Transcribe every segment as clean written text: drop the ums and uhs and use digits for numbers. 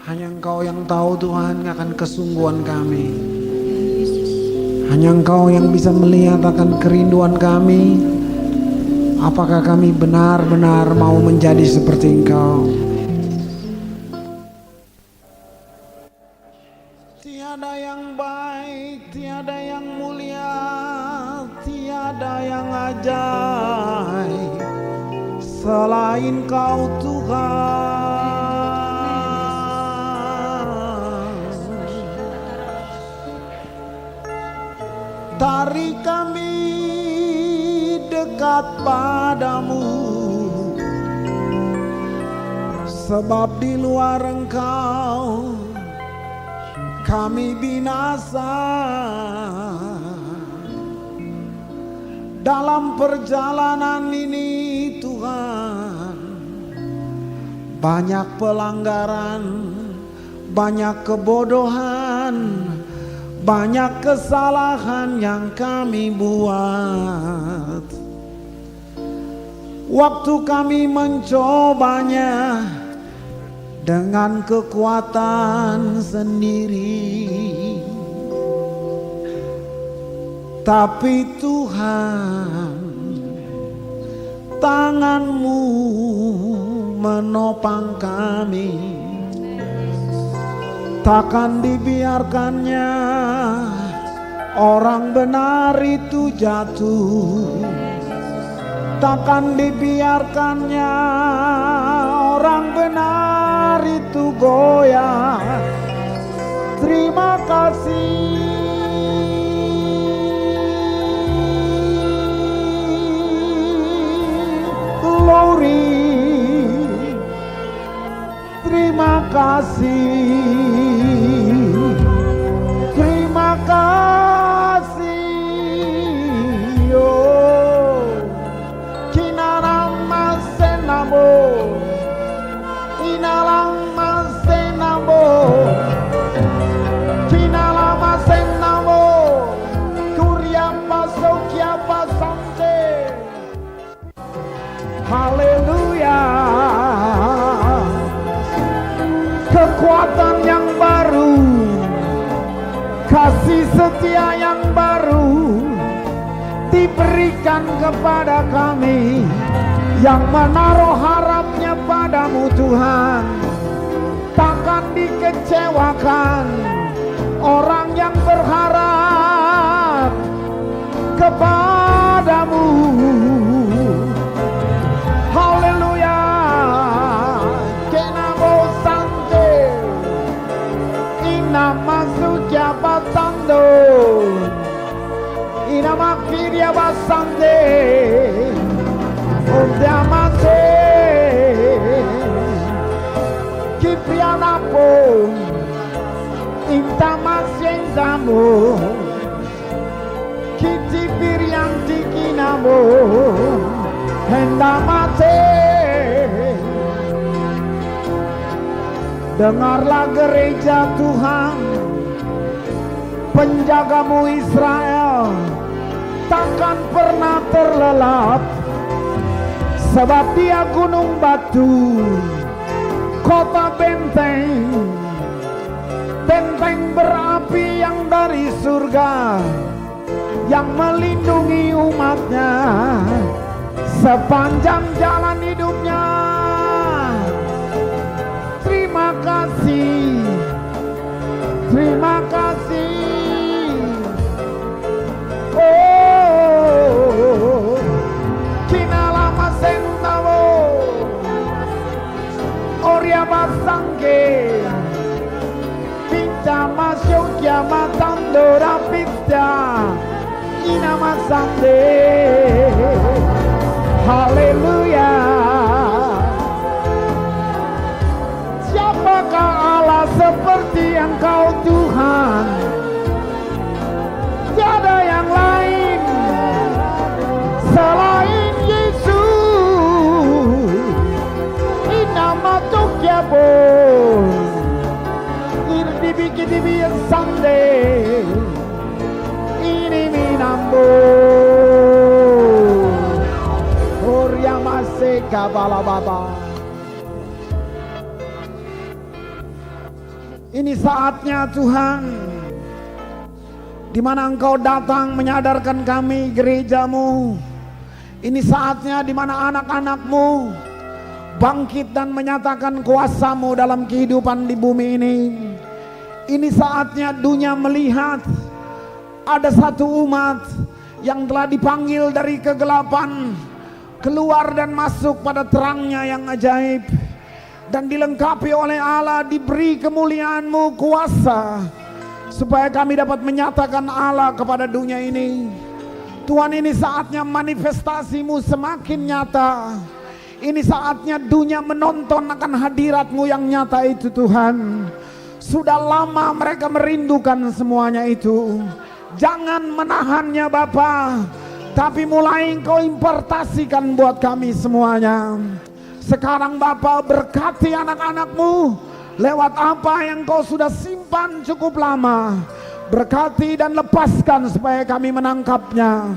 Hanya Engkau yang tahu Tuhan akan kesungguhan kami. Hanya Engkau yang bisa melihat akan kerinduan kami. Apakah kami benar-benar mau menjadi seperti Engkau? Tiada yang baik, tiada yang mulia, tiada yang ajaib selain Kau Tuhan. Tarik kami dekat padamu, sebab di luar Engkau kami binasa. Dalam perjalanan ini Tuhan, banyak pelanggaran, banyak kebodohan, banyak kesalahan yang kami buat. Waktu kami mencobanya dengan kekuatan sendiri, tapi Tuhan, tangan-Mu menopang kami. Takkan dibiarkannya orang benar itu jatuh. Takkan dibiarkannya orang benar itu goyah. Terima kasih. Glory. Terima kasih. Terima kasih. Oh, kinarama senamo, inalama senamo, kinalama senamo, kuriapa sokiapa sante. Haleluya. Kekuatan yang baru, kasih setia yang baru diberikan kepada kami yang menaruh harapnya padamu Tuhan. Takkan dikecewakan orang yang berharap kepadamu. Haleluya. Namasukia basando, inamakiria basande, ondeamase, kiprianapo, intamasienzamo, kitipirianti kinamo, hendamase. Dengarlah gereja Tuhan, penjagamu Israel takkan pernah terlelap, sebab dia gunung batu, kota benteng, benteng berapi yang dari surga, yang melindungi umatnya sepanjang jalan hidupnya. Terima kasih, terima kasih. Oh, kinalama sentavo, oria basangke, pinta masyokia matando rapista, inamasande. Haleluya. Siapakah Allah seperti Engkau Tuhan? Tiada yang lain selain Yesus. Inama Tokyabo Irdibikidibi Sande Ini Minambo Oryamase Kabala Baba. Ini saatnya Tuhan, di mana Engkau datang menyadarkan kami gerejamu. Ini saatnya di mana anak-anak-Mu bangkit dan menyatakan kuasa-Mu dalam kehidupan di bumi ini. Ini saatnya dunia melihat ada satu umat yang telah dipanggil dari kegelapan keluar dan masuk pada terangnya yang ajaib, dan dilengkapi oleh Allah, diberi kemuliaan-Mu, kuasa, supaya kami dapat menyatakan Allah kepada dunia ini. Tuhan, ini saatnya manifestasi-Mu semakin nyata. Ini saatnya dunia menonton akan hadirat-Mu yang nyata itu Tuhan. Sudah lama mereka merindukan semuanya itu. Jangan menahannya Bapa, tapi mulai Engkau importasikan buat kami semuanya. Sekarang Bapa, berkati anak-anak-Mu lewat apa yang Kau sudah simpan cukup lama. Berkati dan lepaskan supaya kami menangkapnya.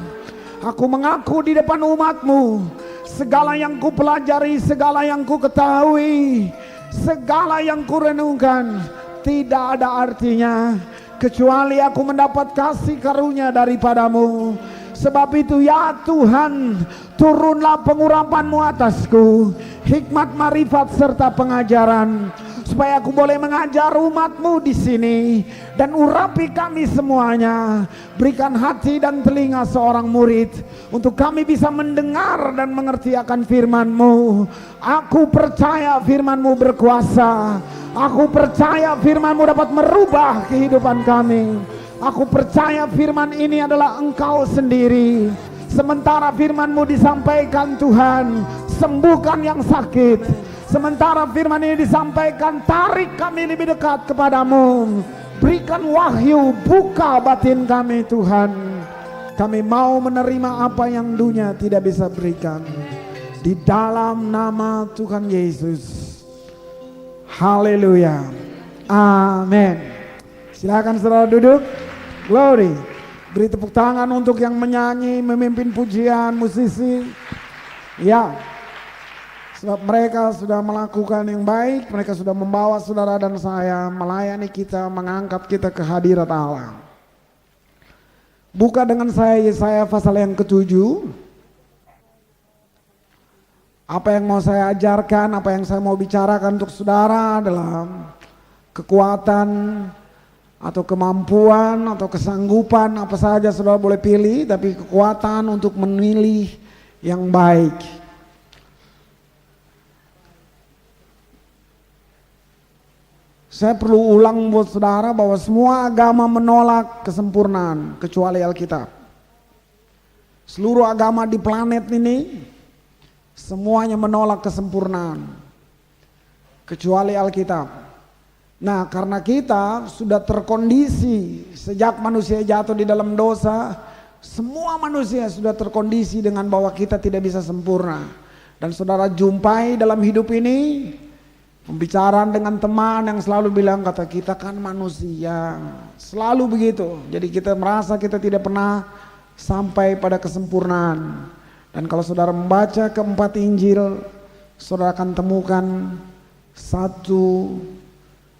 Aku mengaku di depan umat-Mu, segala yang ku pelajari, segala yang ku ketahui, segala yang ku renungkan, tidak ada artinya kecuali aku mendapat kasih karunia daripada-Mu. Sebab itu ya Tuhan, turunlah pengurapan-Mu atasku, hikmat, marifat serta pengajaran, supaya aku boleh mengajar umat-Mu di sini, dan urapi kami semuanya. Berikan hati dan telinga seorang murid untuk kami bisa mendengar dan mengerti akan firman-Mu. Aku percaya firman-Mu berkuasa. Aku percaya firman-Mu dapat merubah kehidupan kami. Aku percaya firman ini adalah Engkau sendiri. Sementara firman-Mu disampaikan Tuhan, sembuhkan yang sakit. Sementara firman ini disampaikan, tarik kami lebih dekat kepadamu. Berikan wahyu, buka batin kami Tuhan. Kami mau menerima apa yang dunia tidak bisa berikan. Di dalam nama Tuhan Yesus. Haleluya. Amin. Silakan saudara duduk. Glory. Beri tepuk tangan untuk yang menyanyi, memimpin pujian, musisi. Ya. Sebab mereka sudah melakukan yang baik. Mereka sudah membawa saudara dan saya melayani kita, mengangkat kita ke hadirat Allah. Buka dengan saya Yesaya pasal yang ke-7. Apa yang mau saya ajarkan, apa yang saya mau bicarakan untuk saudara adalah kekuatan atau kemampuan atau kesanggupan, apa saja saudara boleh pilih, tapi kekuatan untuk memilih yang baik. Saya perlu ulang buat saudara bahwa semua agama menolak kesempurnaan kecuali Alkitab. Seluruh agama di planet ini semuanya menolak kesempurnaan kecuali Alkitab. Nah, karena kita sudah terkondisi sejak manusia jatuh di dalam dosa, semua manusia sudah terkondisi dengan bahwa kita tidak bisa sempurna. Dan saudara jumpai dalam hidup ini pembicaraan dengan teman yang selalu bilang, kata kita kan manusia, selalu begitu. Jadi kita merasa kita tidak pernah sampai pada kesempurnaan. Dan kalau saudara membaca keempat Injil, saudara akan temukan satu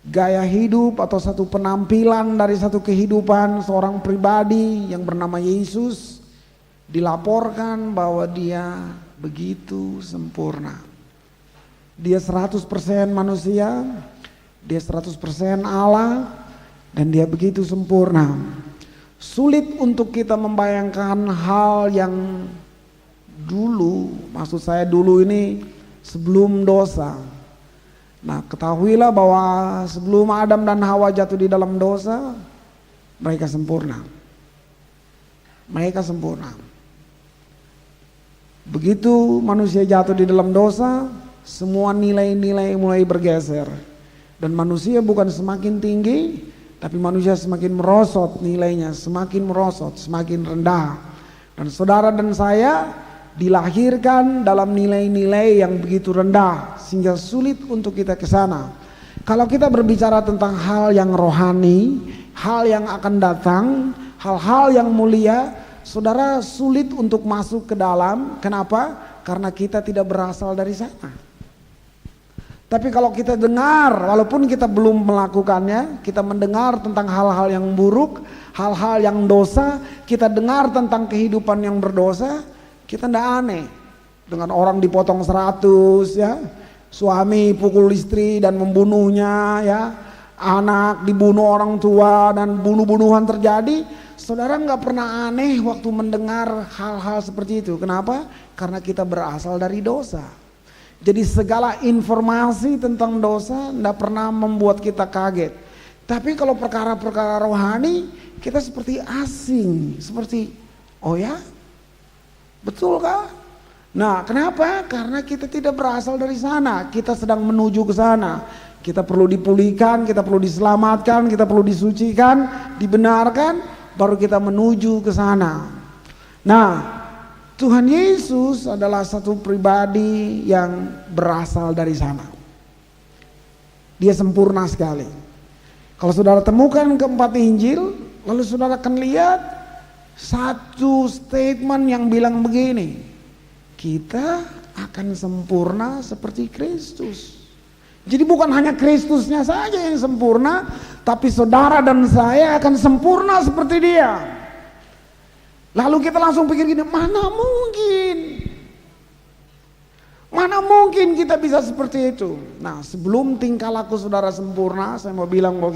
gaya hidup atau satu penampilan dari satu kehidupan seorang pribadi yang bernama Yesus, dilaporkan bahwa dia begitu sempurna. Dia 100% manusia, dia 100% Allah, dan dia begitu sempurna. Sulit untuk kita membayangkan hal yang dulu, maksud saya dulu ini sebelum dosa. Nah, ketahuilah bahwa sebelum Adam dan Hawa jatuh di dalam dosa, mereka sempurna. Mereka sempurna. Begitu manusia jatuh di dalam dosa, semua nilai-nilai mulai bergeser. Dan manusia bukan semakin tinggi, tapi manusia semakin merosot nilainya, semakin merosot, semakin rendah. Dan saudara dan saya dilahirkan dalam nilai-nilai yang begitu rendah sehingga sulit untuk kita ke sana. Kalau kita berbicara tentang hal yang rohani, hal yang akan datang, hal-hal yang mulia, saudara sulit untuk masuk ke dalam. Kenapa? Karena kita tidak berasal dari sana. Tapi kalau kita dengar, walaupun kita belum melakukannya, kita mendengar tentang hal-hal yang buruk, hal-hal yang dosa, kita dengar tentang kehidupan yang berdosa, kita tidak aneh. Dengan orang dipotong 100 ya, suami pukul istri dan membunuhnya ya, anak dibunuh orang tua dan bunuh-bunuhan terjadi, saudara nggak pernah aneh waktu mendengar hal-hal seperti itu. Kenapa? Karena kita berasal dari dosa. Jadi segala informasi tentang dosa tidak pernah membuat kita kaget. Tapi kalau perkara-perkara rohani, kita seperti asing, seperti oh ya, betul kah? Nah, kenapa? Karena kita tidak berasal dari sana. Kita sedang menuju ke sana. Kita perlu dipulihkan, kita perlu diselamatkan, kita perlu disucikan, dibenarkan, baru kita menuju ke sana. Nah, Tuhan Yesus adalah satu pribadi yang berasal dari sana. Dia sempurna sekali. Kalau saudara temukan keempat Injil, lalu saudara akan lihat satu statement yang bilang begini, kita akan sempurna seperti Kristus. Jadi bukan hanya Kristusnya saja yang sempurna, tapi saudara dan saya akan sempurna seperti Dia. Lalu kita langsung pikir gini, mana mungkin kita bisa seperti itu. Nah, sebelum tingkah laku saudara sempurna, saya mau bilang bahwa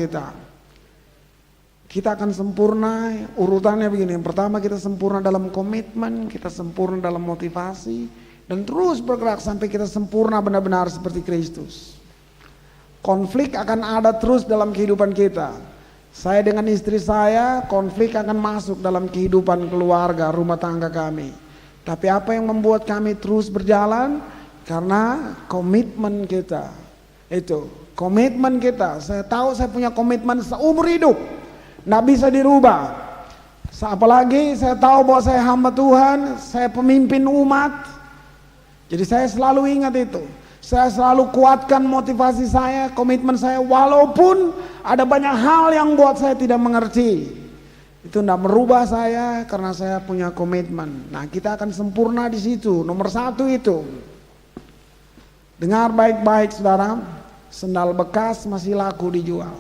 kita akan sempurna. Urutannya begini, yang pertama kita sempurna dalam komitmen, kita sempurna dalam motivasi, dan terus bergerak sampai kita sempurna benar-benar seperti Kristus. Konflik akan ada terus dalam kehidupan kita. Saya dengan istri saya, konflik akan masuk dalam kehidupan keluarga, rumah tangga kami. Tapi apa yang membuat kami terus berjalan? Karena komitmen kita. Itu, komitmen kita. Saya tahu saya punya komitmen seumur hidup. Nggak bisa dirubah. Apalagi saya tahu bahwa saya hamba Tuhan, saya pemimpin umat. Jadi saya selalu ingat itu. Saya selalu kuatkan motivasi saya, komitmen saya, walaupun ada banyak hal yang buat saya tidak mengerti. Itu tidak merubah saya karena saya punya komitmen. Nah, kita akan sempurna di situ. Nomor satu itu. Dengar baik-baik saudara, sendal bekas masih laku dijual.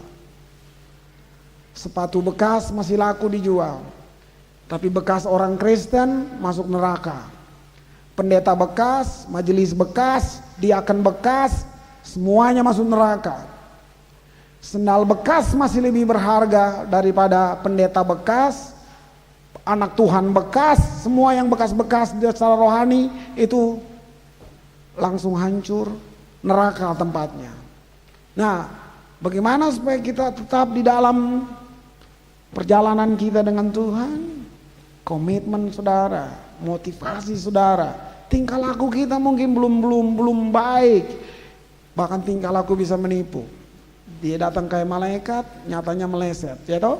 Sepatu bekas masih laku dijual. Tapi bekas orang Kristen masuk neraka. Pendeta bekas, majelis bekas, diaken bekas, semuanya masuk neraka. Sendal bekas masih lebih berharga daripada pendeta bekas, anak Tuhan bekas, semua yang bekas-bekas secara rohani itu langsung hancur, neraka tempatnya. Nah, bagaimana supaya kita tetap di dalam perjalanan kita dengan Tuhan? Komitmen saudara, motivasi saudara, tingkah laku kita mungkin belum baik, bahkan tingkah laku bisa menipu. Dia datang kayak malaikat, nyatanya meleset, ya toh?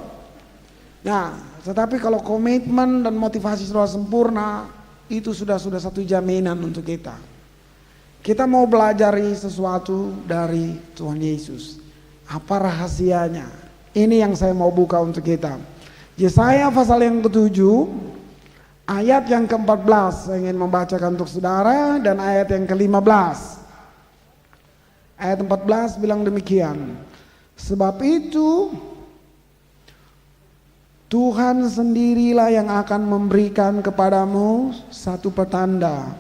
Nah, tetapi kalau komitmen dan motivasi saudara sempurna, itu sudah satu jaminan untuk kita. Kita mau belajari sesuatu dari Tuhan Yesus. Apa rahasianya? Ini yang saya mau buka untuk kita. Yesaya pasal yang ke-7 ayat yang ke-14 saya ingin membacakan untuk saudara, dan ayat yang ke-15. Ayat 14 bilang demikian. Sebab itu Tuhan sendirilah yang akan memberikan kepadamu satu petanda.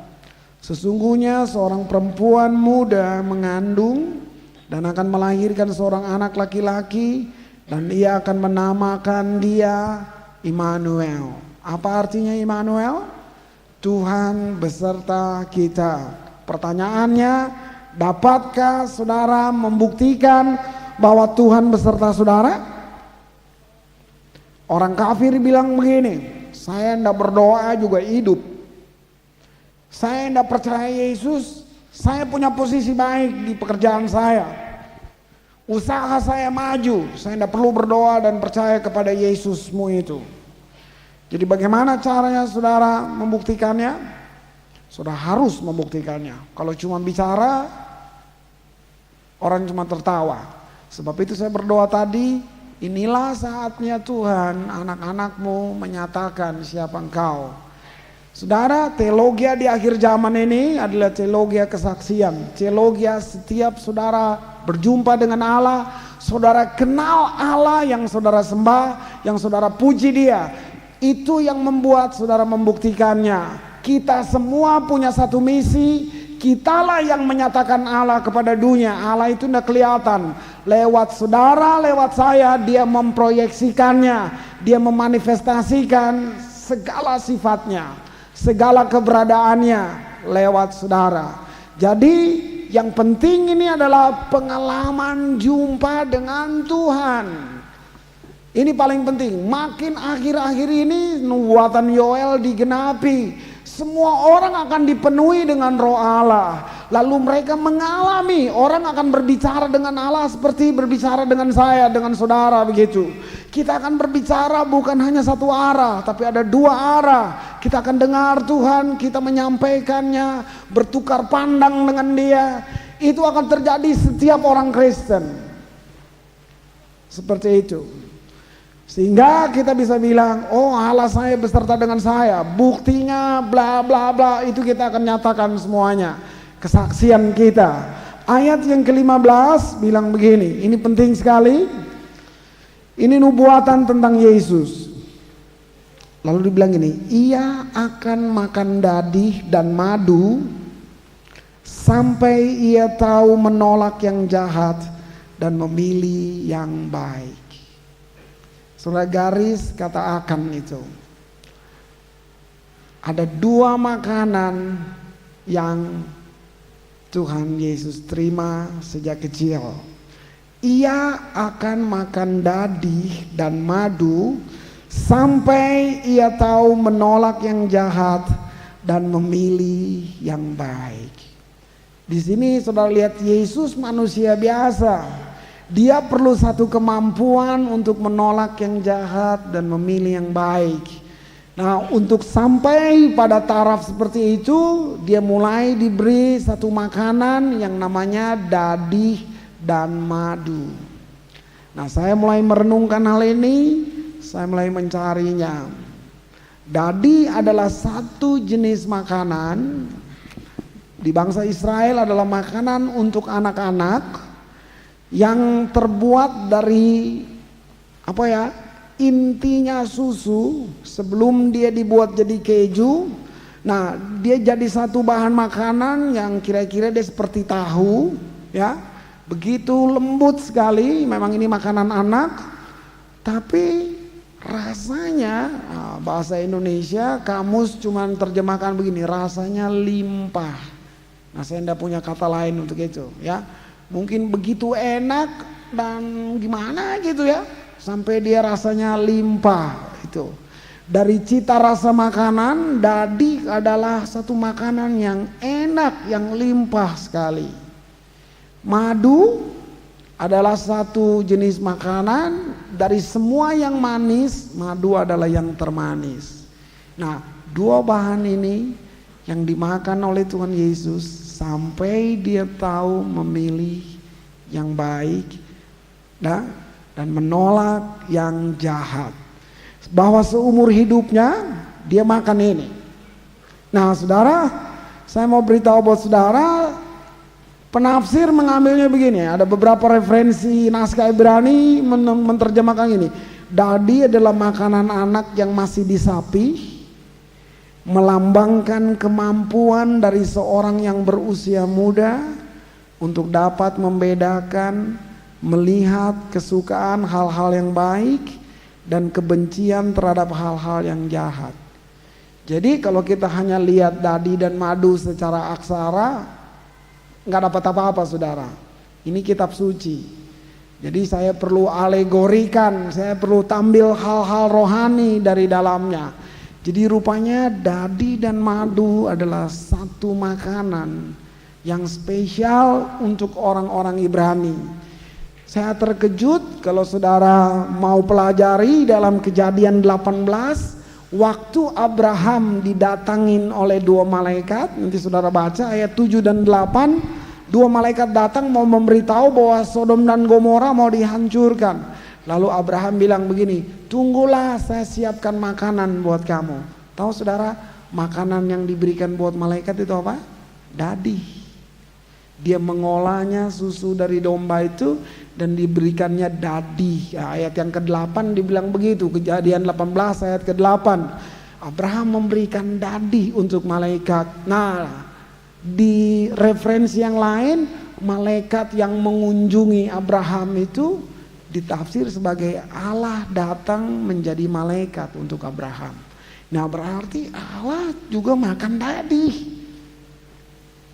Sesungguhnya seorang perempuan muda mengandung dan akan melahirkan seorang anak laki-laki, dan ia akan menamakan dia Immanuel. Apa artinya Immanuel? Tuhan beserta kita. Pertanyaannya, dapatkah saudara membuktikan bahwa Tuhan beserta saudara? Orang kafir bilang begini, saya tidak berdoa juga hidup. Saya tidak percaya Yesus, saya punya posisi baik di pekerjaan saya. Usaha saya maju, saya tidak perlu berdoa dan percaya kepada Yesusmu itu. Jadi bagaimana caranya saudara membuktikannya? Saudara harus membuktikannya. Kalau cuma bicara, orang cuma tertawa. Sebab itu saya berdoa tadi, inilah saatnya Tuhan anak-anakmu menyatakan siapa engkau. Saudara, teologia di akhir zaman ini adalah teologia kesaksian. Teologia setiap saudara berjumpa dengan Allah, saudara kenal Allah yang saudara sembah, yang saudara puji Dia. Itu yang membuat saudara membuktikannya. Kita semua punya satu misi. Kitalah yang menyatakan Allah kepada dunia. Allah itu tidak kelihatan. Lewat saudara, lewat saya, Dia memproyeksikannya. Dia memanifestasikan segala sifatnya, segala keberadaannya lewat saudara. Jadi yang penting ini adalah pengalaman jumpa dengan Tuhan. Ini paling penting. Makin akhir-akhir ini nubuatan Yoel digenapi. Semua orang akan dipenuhi dengan roh Allah. Lalu mereka mengalami, orang akan berbicara dengan Allah seperti berbicara dengan saya, dengan saudara begitu. Kita akan berbicara bukan hanya satu arah, tapi ada dua arah. Kita akan dengar Tuhan, kita menyampaikannya, bertukar pandang dengan Dia. Itu akan terjadi setiap orang Kristen. Seperti itu. Sehingga kita bisa bilang, oh Allah saya beserta dengan saya. Buktinya bla bla bla, itu kita akan nyatakan semuanya. Kesaksian kita. Ayat yang ke-15 bilang begini, ini penting sekali. Ini nubuatan tentang Yesus. Lalu dibilang gini, ia akan makan dadih dan madu sampai ia tahu menolak yang jahat dan memilih yang baik. Saudara garis kata akan itu. Ada dua makanan yang Tuhan Yesus terima sejak kecil. Ia akan makan dadih dan madu sampai ia tahu menolak yang jahat dan memilih yang baik. Di sini saudara lihat Yesus manusia biasa. Dia perlu satu kemampuan untuk menolak yang jahat dan memilih yang baik. Nah, untuk sampai pada taraf seperti itu, dia mulai diberi satu makanan yang namanya dadih dan madu. Nah, saya mulai merenungkan hal ini, saya mulai mencarinya. Dadih adalah satu jenis makanan di bangsa Israel, adalah makanan untuk anak-anak yang terbuat dari intinya susu sebelum dia dibuat jadi keju. Nah, dia jadi satu bahan makanan yang kira-kira dia seperti tahu, ya. Begitu lembut sekali, memang ini makanan anak, tapi rasanya bahasa Indonesia kamus cuman terjemahkan begini, rasanya limpah. Nah, saya tidak punya kata lain untuk itu, ya. Mungkin begitu enak dan gimana gitu ya, sampai dia rasanya limpah itu. Dari cita rasa makanan, dadih adalah satu makanan yang enak, yang limpah sekali. Madu adalah satu jenis makanan, dari semua yang manis, madu adalah yang termanis. Nah, dua bahan ini yang dimakan oleh Tuhan Yesus sampai dia tahu memilih yang baik dan menolak yang jahat. Bahwa seumur hidupnya dia makan ini. Nah, saudara, saya mau beritahu buat saudara, penafsir mengambilnya begini. Ada beberapa referensi naskah Ibrani menerjemahkan ini. Dadih adalah makanan anak yang masih disapi, melambangkan kemampuan dari seorang yang berusia muda untuk dapat membedakan, melihat kesukaan hal-hal yang baik dan kebencian terhadap hal-hal yang jahat. Jadi kalau kita hanya lihat dadih dan madu secara aksara, nggak dapat apa-apa saudara. Ini kitab suci. Jadi saya perlu alegorikan, saya perlu tampil hal-hal rohani dari dalamnya. Jadi rupanya dadih dan madu adalah satu makanan yang spesial untuk orang-orang Ibrani. Saya terkejut kalau saudara mau pelajari dalam Kejadian 18, waktu Abraham didatangin oleh dua malaikat. Nanti saudara baca ayat 7 dan 8, dua malaikat datang mau memberitahu bahwa Sodom dan Gomora mau dihancurkan. Lalu Abraham bilang begini, tunggulah saya siapkan makanan buat kamu. Tahu saudara, Makanan yang diberikan buat malaikat itu apa? Dadi. Dia mengolahnya susu dari domba itu dan diberikannya dadi. Ya, ayat yang ke-8 dibilang begitu, Kejadian 18 ayat ke-8. Abraham memberikan dadi untuk malaikat. Nah, di referensi yang lain, malaikat yang mengunjungi Abraham itu ditafsir sebagai Allah datang menjadi malaikat untuk Abraham. Nah, berarti Allah juga makan dadi.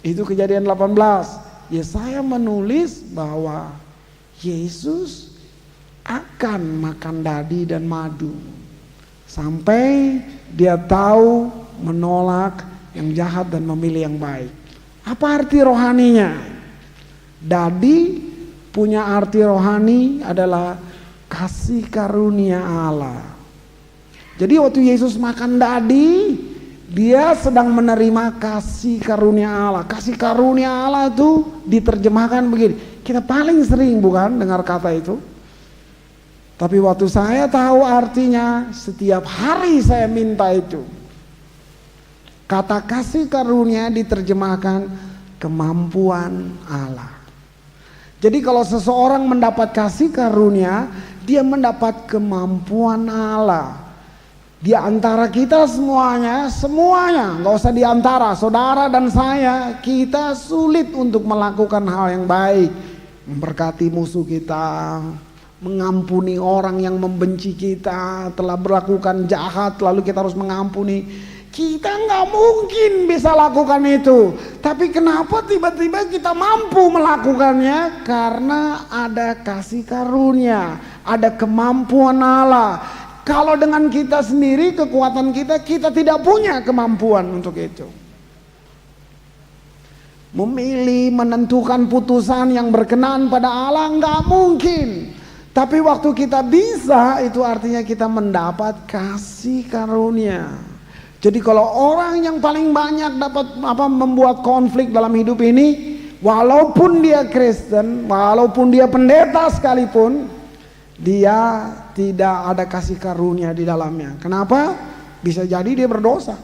Itu Kejadian 18. Yesaya menulis bahwa Yesus akan makan dadi dan madu sampai dia tahu menolak yang jahat dan memilih yang baik. Apa arti rohaninya? Dadi punya arti rohani adalah kasih karunia Allah. Jadi waktu Yesus makan dadi, dia sedang menerima kasih karunia Allah. Kasih karunia Allah itu diterjemahkan begini. Kita paling sering bukan dengar kata itu. Tapi waktu saya tahu artinya, setiap hari saya minta itu. Kata kasih karunia diterjemahkan kemampuan Allah. Jadi kalau seseorang mendapat kasih karunia, dia mendapat kemampuan Allah. Di antara kita semuanya, nggak usah di antara saudara dan saya, kita sulit untuk melakukan hal yang baik, memberkati musuh kita, mengampuni orang yang membenci kita, telah melakukan jahat lalu kita harus mengampuni. Kita nggak mungkin bisa lakukan itu, tapi kenapa tiba-tiba kita mampu melakukannya? Karena ada kasih karunia, ada kemampuan Allah. Kalau dengan kita sendiri, kekuatan kita tidak punya kemampuan untuk itu. Memilih, menentukan putusan yang berkenan pada Allah nggak mungkin. Tapi waktu kita bisa, itu artinya kita mendapat kasih karunia. Jadi kalau orang yang paling banyak dapat membuat konflik dalam hidup ini, walaupun dia Kristen, walaupun dia pendeta sekalipun, dia tidak ada kasih karunia di dalamnya. Kenapa? Bisa jadi dia berdosa.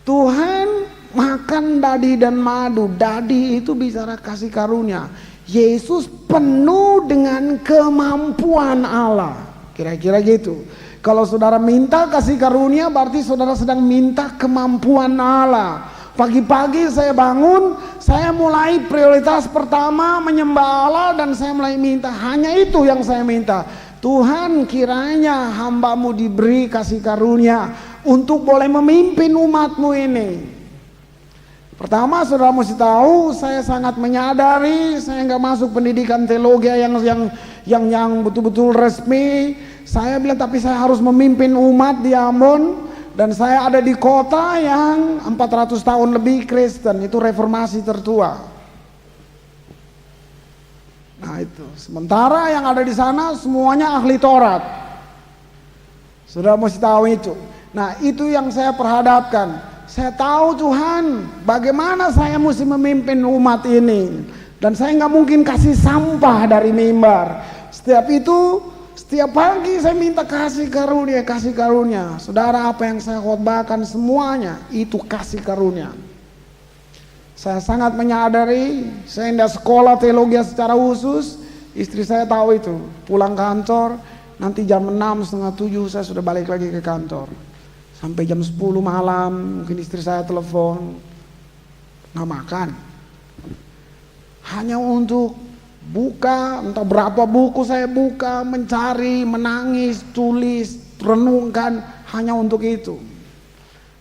Tuhan makan dadi dan madu. Dadi itu bicara kasih karunia. Yesus penuh dengan kemampuan Allah. Kira-kira gitu. Kalau saudara minta kasih karunia, berarti saudara sedang minta kemampuan Allah. Pagi-pagi saya bangun, saya mulai prioritas pertama menyembah Allah, dan saya mulai minta, hanya itu yang saya minta. Tuhan, kiranya hambamu diberi kasih karunia untuk boleh memimpin umatmu ini. Pertama, saudara mesti tahu, saya sangat menyadari saya nggak masuk pendidikan teologi yang betul-betul resmi. Saya bilang, tapi saya harus memimpin umat di Ambon. Dan saya ada di kota yang 400 tahun lebih Kristen, itu reformasi tertua. Nah itu, sementara yang ada di sana semuanya ahli Taurat. Sudah mesti tahu itu. Nah itu yang saya perhadapkan. Saya tahu Tuhan, bagaimana saya mesti memimpin umat ini. Dan saya nggak mungkin kasih sampah dari mimbar. Setiap pagi saya minta kasih karunia. Saudara, apa yang saya khotbahkan semuanya itu kasih karunia. Saya sangat menyadari, saya tidak sekolah teologi secara khusus. Istri saya tahu itu. Pulang kantor, nanti jam 6, setengah 7 saya sudah balik lagi ke kantor. Sampai jam 10 malam, mungkin istri saya telepon, nggak makan. Hanya untuk buka, entah berapa buku saya buka, mencari, menangis, tulis, renungkan, hanya untuk itu.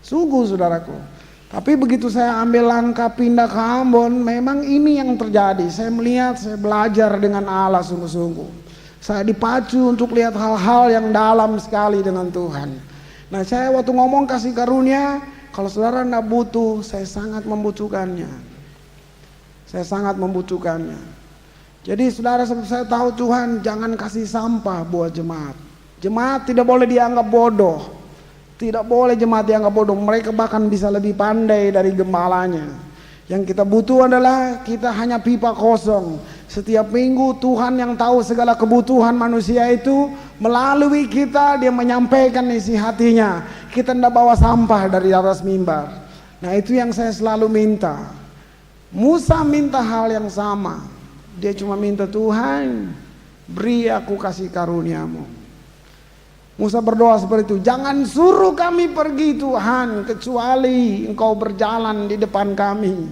Sungguh saudaraku. Tapi begitu saya ambil langkah pindah ke Ambon, memang ini yang terjadi. Saya melihat, saya belajar dengan Allah sungguh-sungguh. Saya dipacu untuk lihat hal-hal yang dalam sekali dengan Tuhan. Nah saya waktu ngomong kasih karunia, kalau saudara tidak butuh, saya sangat membutuhkannya. Saya sangat membutuhkannya. Jadi saudara, saya tahu Tuhan jangan kasih sampah buat jemaat. Jemaat tidak boleh dianggap bodoh. Tidak boleh jemaat dianggap bodoh. Mereka bahkan bisa lebih pandai dari gembalanya. Yang kita butuh adalah kita hanya pipa kosong. Setiap minggu Tuhan yang tahu segala kebutuhan manusia itu, melalui kita dia menyampaikan isi hatinya. kita tidak bawa sampah dari atas mimbar. Nah itu yang saya selalu minta. Musa minta hal yang sama. Dia cuma minta, Tuhan beri aku kasih karuniamu. Musa berdoa seperti itu. Jangan suruh kami pergi Tuhan, kecuali engkau berjalan di depan kami.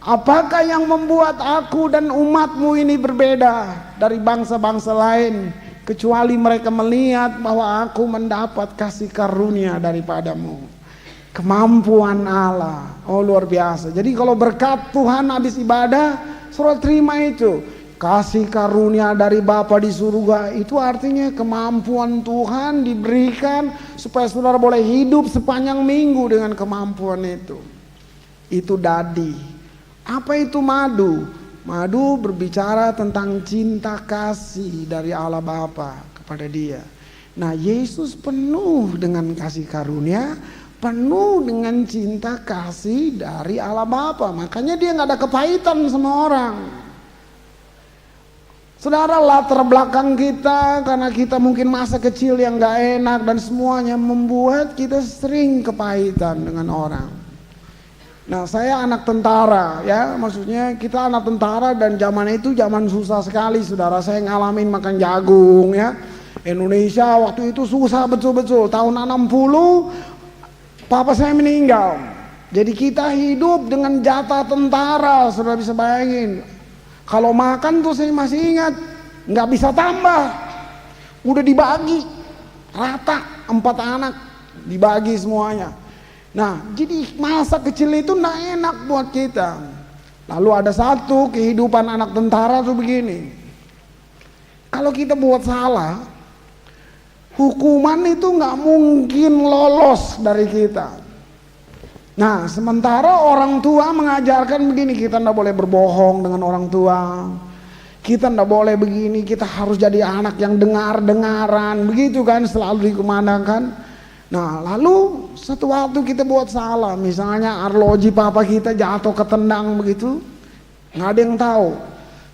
Apakah yang membuat aku dan umatmu ini berbeda dari bangsa-bangsa lain, kecuali mereka melihat bahwa aku mendapat kasih karunia daripadamu. Kemampuan Allah, oh luar biasa. Jadi kalau berkat Tuhan habis ibadah, saudara terima itu. Kasih karunia dari Bapa di surga, itu artinya kemampuan Tuhan diberikan supaya saudara boleh hidup sepanjang minggu dengan kemampuan itu. Itu dadi. Apa itu madu? Madu berbicara tentang cinta kasih dari Allah Bapa kepada dia. Nah Yesus penuh dengan kasih karunia, penuh dengan cinta kasih dari Allah Bapa. Makanya dia gak ada kepahitan sama orang. Saudara, latar belakang kita, karena kita mungkin masa kecil yang gak enak dan semuanya membuat kita sering kepahitan dengan orang. Nah saya anak tentara ya, maksudnya kita anak tentara dan zaman itu zaman susah sekali saudara. Saya ngalamin makan jagung ya. Indonesia waktu itu susah betul-betul. Tahun 60 papa saya meninggal. Jadi kita hidup dengan jatah tentara, saudara bisa bayangin. Kalau makan tuh saya masih ingat, nggak bisa tambah. Udah dibagi rata 4 anak, dibagi semuanya. Nah jadi masa kecil itu gak enak buat kita. Lalu ada satu kehidupan anak tentara tuh begini. Kalau kita buat salah, hukuman itu gak mungkin lolos dari kita. Nah sementara orang tua mengajarkan begini, kita gak boleh berbohong dengan orang tua, kita gak boleh begini, kita harus jadi anak yang dengar-dengaran, begitu kan selalu dikumandangkan. Nah lalu satu waktu kita buat salah, misalnya arloji papa kita jatuh ketendang begitu, nggak ada yang tahu.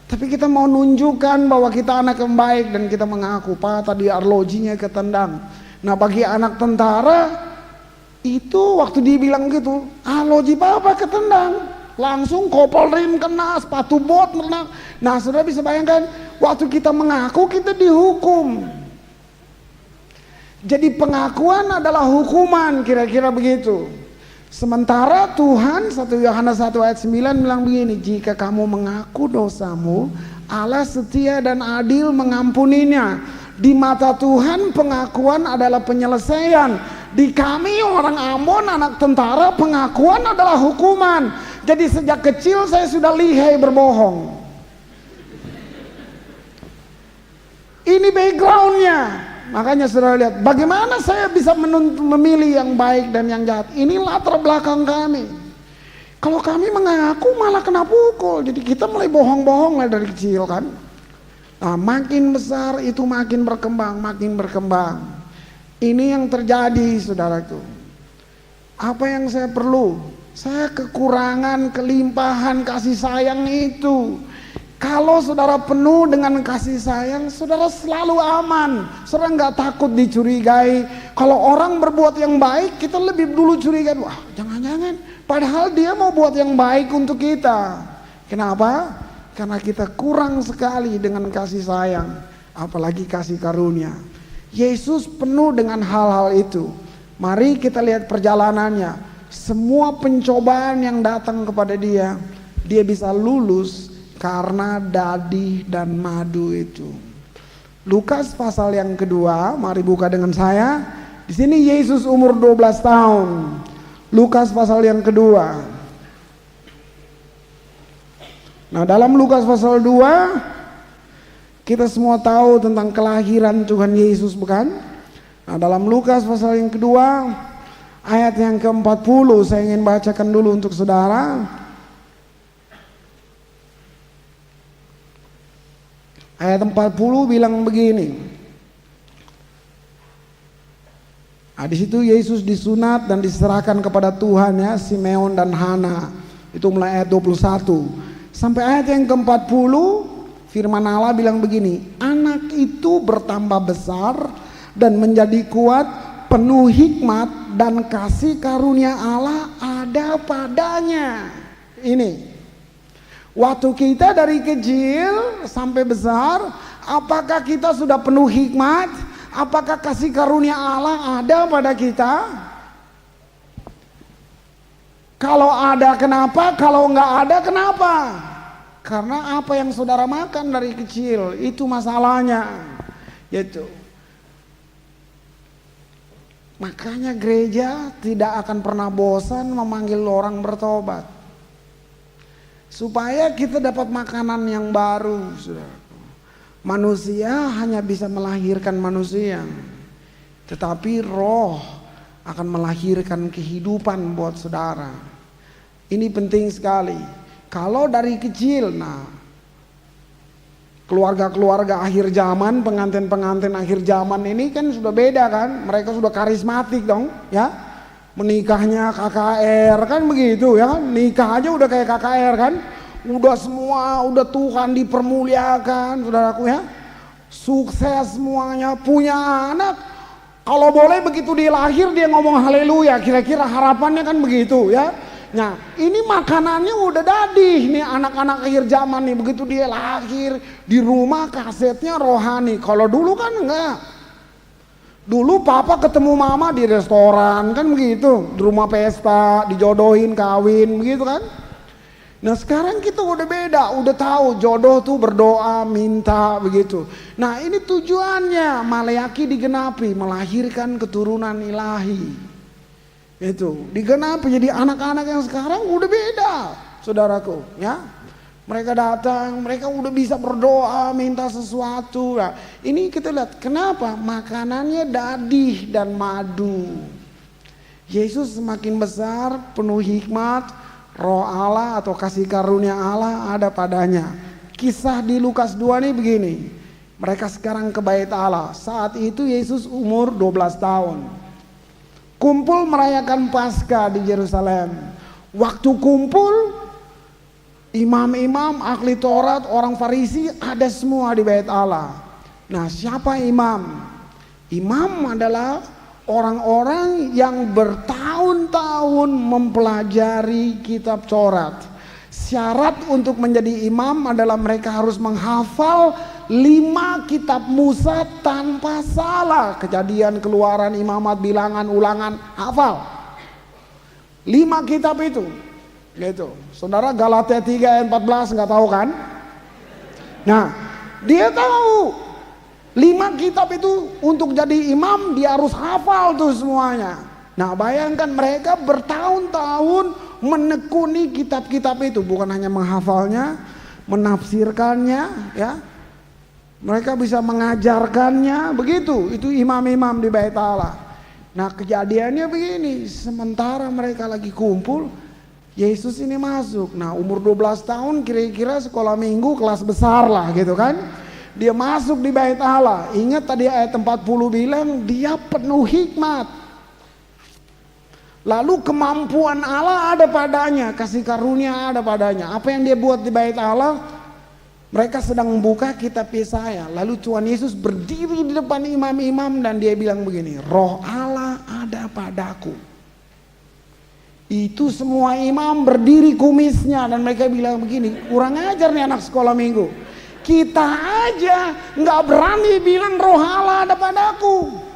Tapi kita mau nunjukkan bahwa kita anak yang baik dan kita mengaku, Pak tadi arlojinya ketendang. Nah bagi anak tentara itu waktu dia bilang gitu, arloji papa ketendang, langsung kopel rim kena, sepatu bot kena. Nah saudara bisa bayangkan, waktu kita mengaku kita dihukum. Jadi pengakuan adalah hukuman, kira-kira begitu. Sementara Tuhan 1 Yohanes 1 ayat 9 bilang begini, jika kamu mengaku dosamu, Allah setia dan adil mengampuninya. Di mata Tuhan pengakuan adalah penyelesaian. Di kami orang Ambon, anak tentara, pengakuan adalah hukuman. Jadi sejak kecil saya sudah lihai berbohong. Ini backgroundnya. Makanya saudara lihat bagaimana saya bisa memilih yang baik dan yang jahat. Ini latar belakang kami. Kalau kami mengaku malah kena pukul. Jadi kita mulai bohong-bohong lah dari kecil kan. Nah makin besar itu makin berkembang, makin berkembang. Ini yang terjadi saudaraku. Apa yang saya perlu? Saya kekurangan, kelimpahan kasih sayang itu. Kalau saudara penuh dengan kasih sayang, saudara selalu aman. Saudara nggak takut dicurigai. Kalau orang berbuat yang baik, kita lebih dulu curigai. Wah, jangan-jangan. Padahal dia mau buat yang baik untuk kita. Kenapa? Karena kita kurang sekali dengan kasih sayang, apalagi kasih karunia. Yesus penuh dengan hal-hal itu. Mari kita lihat perjalanannya. Semua pencobaan yang datang kepada dia bisa lulus. Karena dadi dan madu itu. Lukas pasal yang kedua, mari buka dengan saya. Di sini Yesus umur 12 tahun. Lukas pasal yang kedua. Nah, dalam Lukas pasal 2 kita semua tahu tentang kelahiran Tuhan Yesus, bukan? Nah, dalam Lukas pasal yang kedua ayat yang ke-40 saya ingin bacakan dulu untuk saudara. Ayat 40 bilang begini. Nah, di situ Yesus disunat dan diserahkan kepada Tuhan ya, Simeon dan Hana. Itu mulai ayat 21. Sampai ayat yang ke-40 firman Allah bilang begini, anak itu bertambah besar dan menjadi kuat, penuh hikmat dan kasih karunia Allah ada padanya. Ini waktu kita dari kecil sampai besar, apakah kita sudah penuh hikmat? Apakah kasih karunia Allah ada pada kita? Kalau ada kenapa? Kalau nggak ada kenapa? Karena apa yang saudara makan dari kecil, itu masalahnya. Gitu. Makanya gereja tidak akan pernah bosan memanggil orang bertobat. Supaya kita dapat makanan yang baru, saudara. Manusia hanya bisa melahirkan manusia. Tetapi roh akan melahirkan kehidupan buat saudara. Ini penting sekali. Kalau dari kecil, nah keluarga-keluarga akhir zaman, pengantin-pengantin akhir zaman ini kan sudah beda kan, mereka sudah karismatik dong, ya. Menikahnya KKR kan begitu ya, nikah aja udah kayak KKR kan, udah semua, udah Tuhan dipermuliakan, saudaraku ya, sukses semuanya, punya anak, kalau boleh begitu dia lahir dia ngomong haleluya, kira-kira harapannya kan begitu ya. Nah ini makanannya udah dadih nih anak-anak akhir zaman nih, begitu dia lahir di rumah kasetnya rohani. Kalau dulu kan enggak, dulu papa ketemu mama di restoran kan begitu, di rumah pesta, dijodohin, kawin begitu kan. Nah sekarang kita udah beda, udah tahu jodoh tuh berdoa, minta begitu. Nah ini tujuannya Maleaki digenapi, melahirkan keturunan ilahi. Itu digenapi, jadi anak-anak yang sekarang udah beda, saudaraku ya. Mereka datang, mereka udah bisa berdoa, minta sesuatu. Nah, ini kita lihat kenapa makanannya dadih dan madu. Yesus semakin besar, penuh hikmat, roh Allah atau kasih karunia Allah ada padanya. Kisah di Lukas 2 nih begini. Mereka sekarang ke bait Allah. Saat itu Yesus umur 12 tahun. Kumpul merayakan Paskah di Yerusalem. Waktu kumpul, imam-imam, ahli Taurat, orang Farisi ada semua di bait Allah. Nah, siapa imam? Imam adalah orang-orang yang bertahun-tahun mempelajari kitab Taurat. Syarat untuk menjadi imam adalah mereka harus menghafal 5 kitab Musa tanpa salah. Kejadian, Keluaran, Imamat, Bilangan, Ulangan, hafal 5 kitab itu gitu. Saudara, Galatia 3 ayat 14 nggak tahu kan? Nah dia tahu 5 kitab itu untuk jadi imam dia harus hafal tuh semuanya. Nah bayangkan mereka bertahun-tahun menekuni kitab-kitab itu, bukan hanya menghafalnya, menafsirkannya ya. Mereka bisa mengajarkannya, begitu. Itu imam-imam di bait Allah. Nah kejadiannya begini, sementara mereka lagi kumpul, Yesus ini masuk. Nah umur 12 tahun kira-kira sekolah minggu kelas besar lah gitu kan. Dia masuk di bait Allah. Ingat tadi ayat 40 bilang dia penuh hikmat. Lalu kemampuan Allah ada padanya, kasih karunia ada padanya. Apa yang dia buat di bait Allah? Mereka sedang membuka kitab Yesaya. Lalu Tuhan Yesus berdiri di depan imam-imam dan dia bilang begini, roh Allah ada padaku. Itu semua imam berdiri kumisnya dan mereka bilang begini, kurang ajar nih anak sekolah minggu. Kita aja nggak berani bilang roh Allah ada padaku.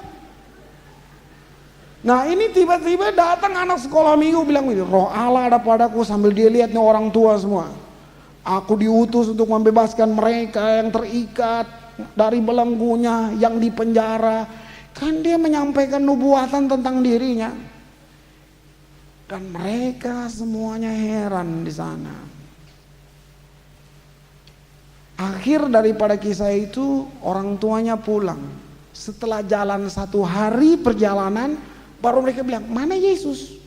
Nah ini tiba-tiba datang anak sekolah minggu bilang begini, roh Allah ada padaku, sambil dia lihat nih orang tua semua. Aku diutus untuk membebaskan mereka yang terikat dari belenggunya, yang dipenjara. Kan dia menyampaikan nubuatan tentang dirinya. Dan mereka semuanya heran di sana. Akhir daripada kisah itu orang tuanya pulang. Setelah jalan 1 hari perjalanan, baru mereka bilang, mana Yesus?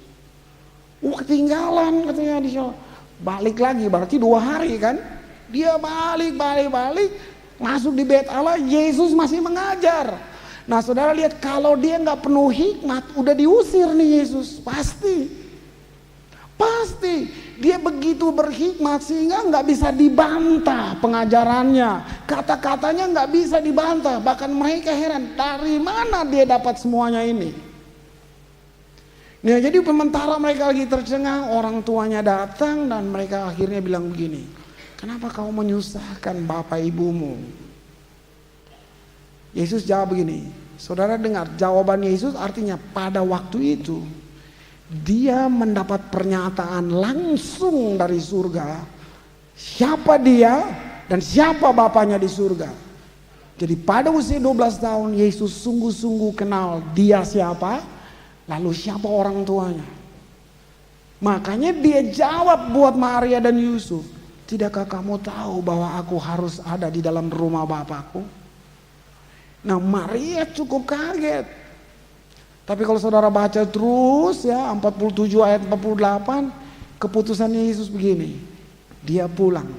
Ketinggalan katanya di sana. Balik lagi berarti 2 hari kan. Dia balik masuk di bait Allah, Yesus masih mengajar. Nah saudara lihat, kalau dia nggak penuh hikmat udah diusir nih Yesus, pasti dia begitu berhikmat sehingga nggak bisa dibantah pengajarannya, kata-katanya nggak bisa dibantah. Bahkan mereka heran, dari mana dia dapat semuanya ini. Nah, jadi sementara mereka lagi tercengang, orang tuanya datang dan mereka akhirnya bilang begini, kenapa kau menyusahkan bapak ibumu? Yesus jawab begini, saudara dengar jawaban Yesus artinya pada waktu itu dia mendapat pernyataan langsung dari surga, siapa dia dan siapa bapaknya di surga. Jadi pada usia 12 tahun Yesus sungguh-sungguh kenal dia siapa, lalu siapa orang tuanya. Makanya dia jawab buat Maria dan Yusuf, tidakkah kamu tahu bahwa aku harus ada di dalam rumah Bapakku? Nah, Maria cukup kaget. Tapi kalau saudara baca terus ya 47 ayat 48, keputusannya Yesus begini. Dia pulang.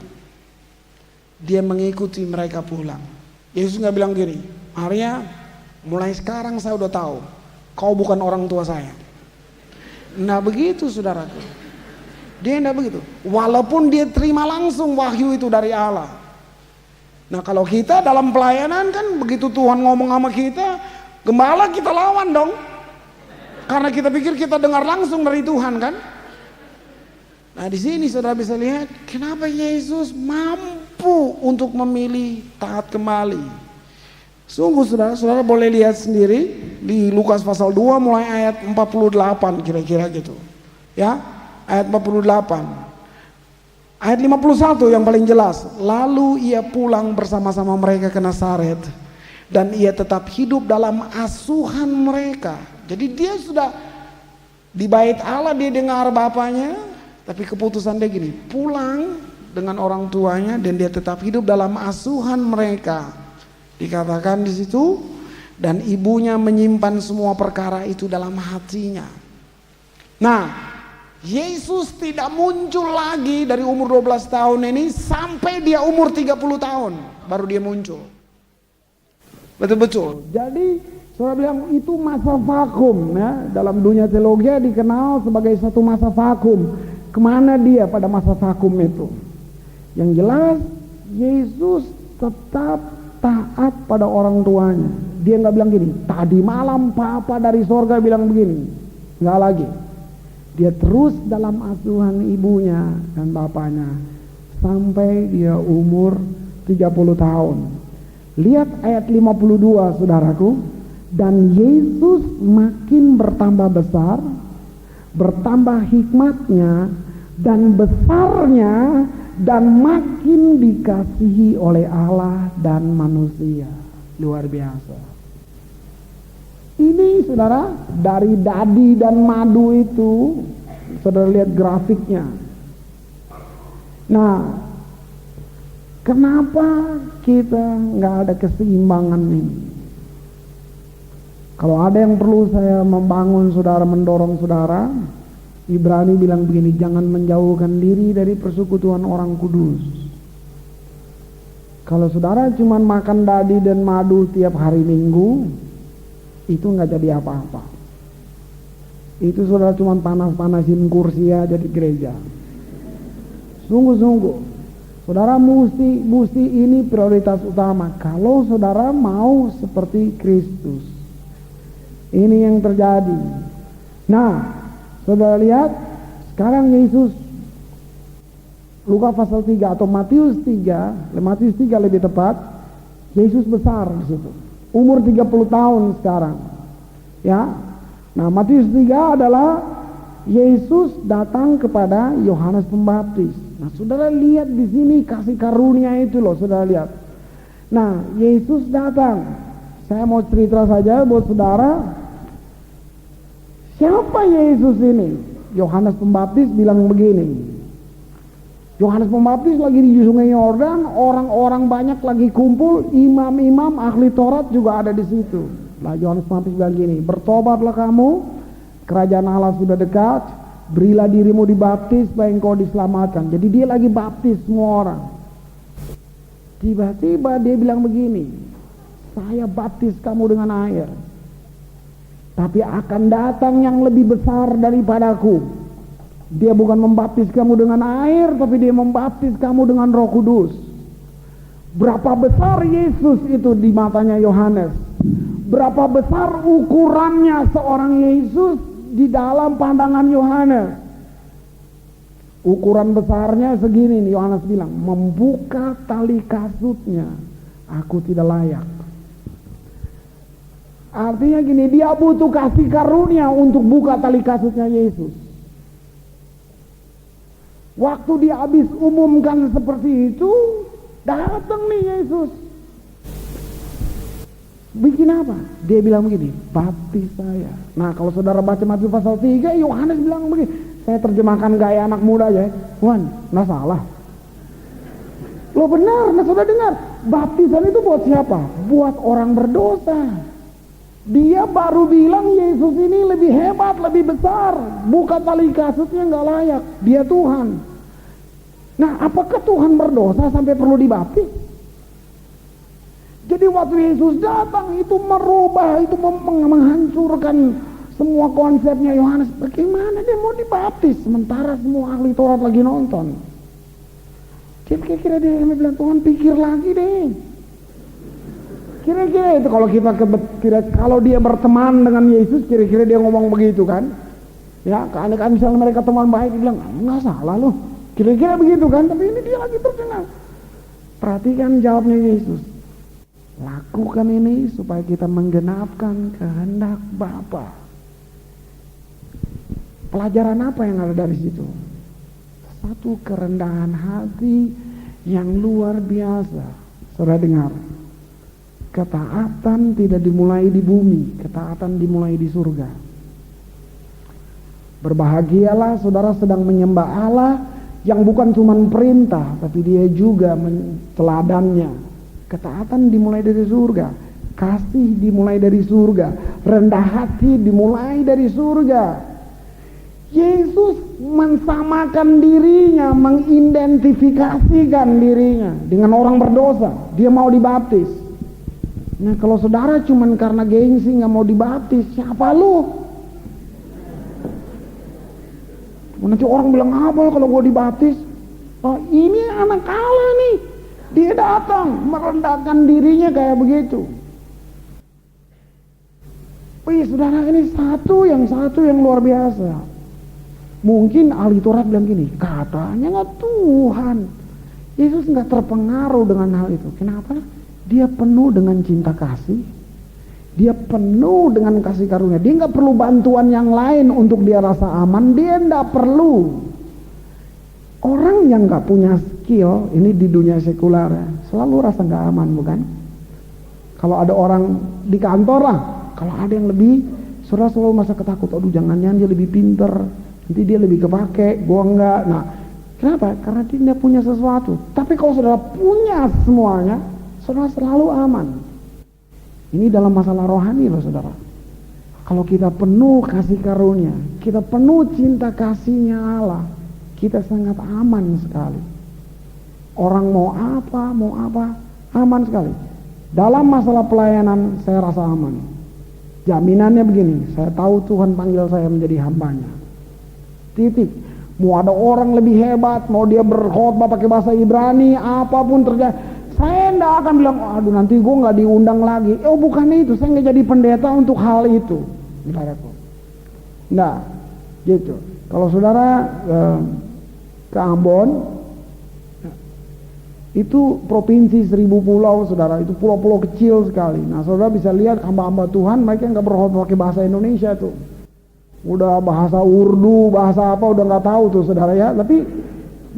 Dia mengikuti mereka pulang. Yesus nggak bilang gini, Maria, mulai sekarang saya udah tahu kau bukan orang tua saya. Nah begitu saudaraku. Dia enggak begitu. Walaupun dia terima langsung wahyu itu dari Allah. Nah kalau kita dalam pelayanan kan begitu Tuhan ngomong sama kita, gembala kita lawan dong. Karena kita pikir kita dengar langsung dari Tuhan kan. Nah di sini saudara bisa lihat kenapa Yesus mampu untuk memilih taat kembali. Sungguh saudara boleh lihat sendiri di Lukas pasal 2 mulai ayat 48 kira-kira gitu. Ya, ayat 48. Ayat 51 yang paling jelas. Lalu ia pulang bersama-sama mereka ke Nazaret dan ia tetap hidup dalam asuhan mereka. Jadi dia sudah di bait Allah, dia dengar bapaknya, tapi keputusan dia gini, pulang dengan orang tuanya dan dia tetap hidup dalam asuhan mereka. Dikatakan di situ, dan ibunya menyimpan semua perkara itu dalam hatinya. Nah, Yesus tidak muncul lagi dari umur 12 tahun ini sampai dia umur 30 tahun baru dia muncul. Betul-betul. Jadi saudara bilang itu masa vakum ya. Dalam dunia teologi dikenal sebagai satu masa vakum. Kemana dia pada masa vakum itu? Yang jelas Yesus tetap taat pada orang tuanya. Dia nggak bilang gini, tadi malam papa dari sorga bilang begini. Nggak lagi. Dia terus dalam asuhan ibunya dan bapaknya sampai dia umur 30 tahun. Lihat ayat 52 saudaraku. Dan Yesus makin bertambah besar, bertambah hikmatnya dan besarnya, dan makin dikasihi oleh Allah dan manusia. Luar biasa. Ini saudara, dari dadi dan madu itu, saudara lihat grafiknya. Nah, kenapa kita nggak ada keseimbangan ini? Kalau ada yang perlu saya membangun saudara, mendorong saudara, Ibrani bilang begini, jangan menjauhkan diri dari persekutuan orang kudus. Kalau saudara cuma makan dadi dan madu tiap hari Minggu, itu nggak jadi apa-apa. Itu saudara cuma panas-panasin kursi aja di gereja. Sungguh-sungguh, saudara mesti ini prioritas utama. Kalau saudara mau seperti Kristus, ini yang terjadi. Nah, saudara lihat, sekarang Yesus, Lukas pasal 3 atau Matius 3 lebih tepat, Yesus besar di situ. Umur 30 tahun sekarang. Ya. Nah, Matius 3 adalah Yesus datang kepada Yohanes Pembaptis. Nah, saudara lihat di sini kasih karunia itu loh, saudara lihat. Nah, Yesus datang. Saya mau cerita saja buat saudara. Siapa Yesus ini? Yohanes Pembaptis bilang begini. Yohanes Pembaptis lagi di Sungai Yordan, orang-orang banyak lagi kumpul, imam-imam ahli Taurat juga ada di situ. Lah Yohanes Pembaptis bilang gini, bertobatlah kamu, kerajaan Allah sudah dekat, berilah dirimu dibaptis supaya engkau diselamatkan. Jadi dia lagi baptis semua orang. Tiba-tiba dia bilang begini, saya baptis kamu dengan air, tapi akan datang yang lebih besar daripadaku. Dia bukan membaptis kamu dengan air, tapi dia membaptis kamu dengan Roh Kudus. Berapa besar Yesus itu di matanya Yohanes? Berapa besar ukurannya seorang Yesus di dalam pandangan Yohanes. Ukuran besarnya segini nih, Yohanes bilang, membuka tali kasutnya, aku tidak layak. Artinya gini, dia butuh kasih karunia untuk buka tali kasutnya Yesus. Waktu dia habis umumkan seperti itu, datang nih Yesus. Bikin apa? Dia bilang begini, baptis saya. Nah kalau saudara baca Matius pasal 3, Yohanes bilang begini, saya terjemahkan gaya anak muda aja ya. Wan, nah salah. Lo benar, nah saudara dengar. Baptisan itu buat siapa? Buat orang berdosa. Dia baru bilang Yesus ini lebih hebat, lebih besar. Buka tali kasutnya gak layak. Dia Tuhan. Nah apakah Tuhan berdosa sampai perlu dibaptis? Jadi waktu Yesus datang itu merubah, itu menghancurkan semua konsepnya Yohanes. Bagaimana dia mau dibaptis sementara semua ahli Taurat lagi nonton? Kira-kira dia bilang, Tuhan pikir lagi deh. Kira-kira itu kalau dia berteman dengan Yesus, kira-kira dia ngomong begitu kan? Ya, kan misalnya mereka teman baik, dia bilang nggak salah loh. Kira-kira begitu kan? Tapi ini dia lagi tercengang. Perhatikan jawabnya Yesus. Lakukan ini supaya kita menggenapkan kehendak Bapa. Pelajaran apa yang ada dari situ? Satu kerendahan hati yang luar biasa. Saudara dengar, ketaatan tidak dimulai di bumi, ketaatan dimulai di surga. Berbahagialah saudara sedang menyembah Allah yang bukan cuma perintah, tapi dia juga teladannya. Ketaatan dimulai dari surga, kasih dimulai dari surga, rendah hati dimulai dari surga. Yesus mensamakan dirinya, mengidentifikasikan dirinya dengan orang berdosa. Dia mau dibaptis. Nah kalau saudara cuman karena gengsi gak mau dibaptis, siapa lu? Nanti orang bilang apa kalau gue dibaptis? Oh ini anak Allah nih. Dia datang merendahkan dirinya kayak begitu. Wih saudara, ini satu yang luar biasa. Mungkin ahli Taurat bilang gini, katanya nggak Tuhan. Yesus nggak terpengaruh dengan hal itu. Kenapa? Dia penuh dengan cinta kasih. Dia penuh dengan kasih karunia. Dia nggak perlu bantuan yang lain untuk dia rasa aman. Dia nggak perlu. Orang yang nggak punya skill ini di dunia sekuler ya, selalu rasa nggak aman, bukan? Kalau ada orang di kantor lah, kalau ada yang lebih, saudara selalu masa ketakut. Aduh, jangan-jangan dia lebih pinter, nanti dia lebih kepake, gua enggak. Nah, kenapa? Karena dia tidak punya sesuatu. Tapi kalau saudara punya semuanya, saudara selalu aman. Ini dalam masalah rohani loh, saudara. Kalau kita penuh kasih karunia, kita penuh cinta kasihnya Allah, kita sangat aman sekali. Orang mau apa, aman sekali. Dalam masalah pelayanan saya rasa aman. Jaminannya begini, saya tahu Tuhan panggil saya menjadi hambanya. Titik. Mau ada orang lebih hebat, mau dia berkhotbah pakai bahasa Ibrani, apapun terjadi, saya tidak akan bilang, aduh nanti gue nggak diundang lagi. Oh bukan itu, saya nggak jadi pendeta untuk hal itu. Nah, gitu. Kalau saudara ke Ambon, itu provinsi 1000 pulau, saudara, itu pulau-pulau kecil sekali. Nah saudara bisa lihat hamba-hamba Tuhan, mereka nggak berkhotbah pakai bahasa Indonesia tuh, udah bahasa Urdu, bahasa apa udah nggak tahu tuh saudara ya. Tapi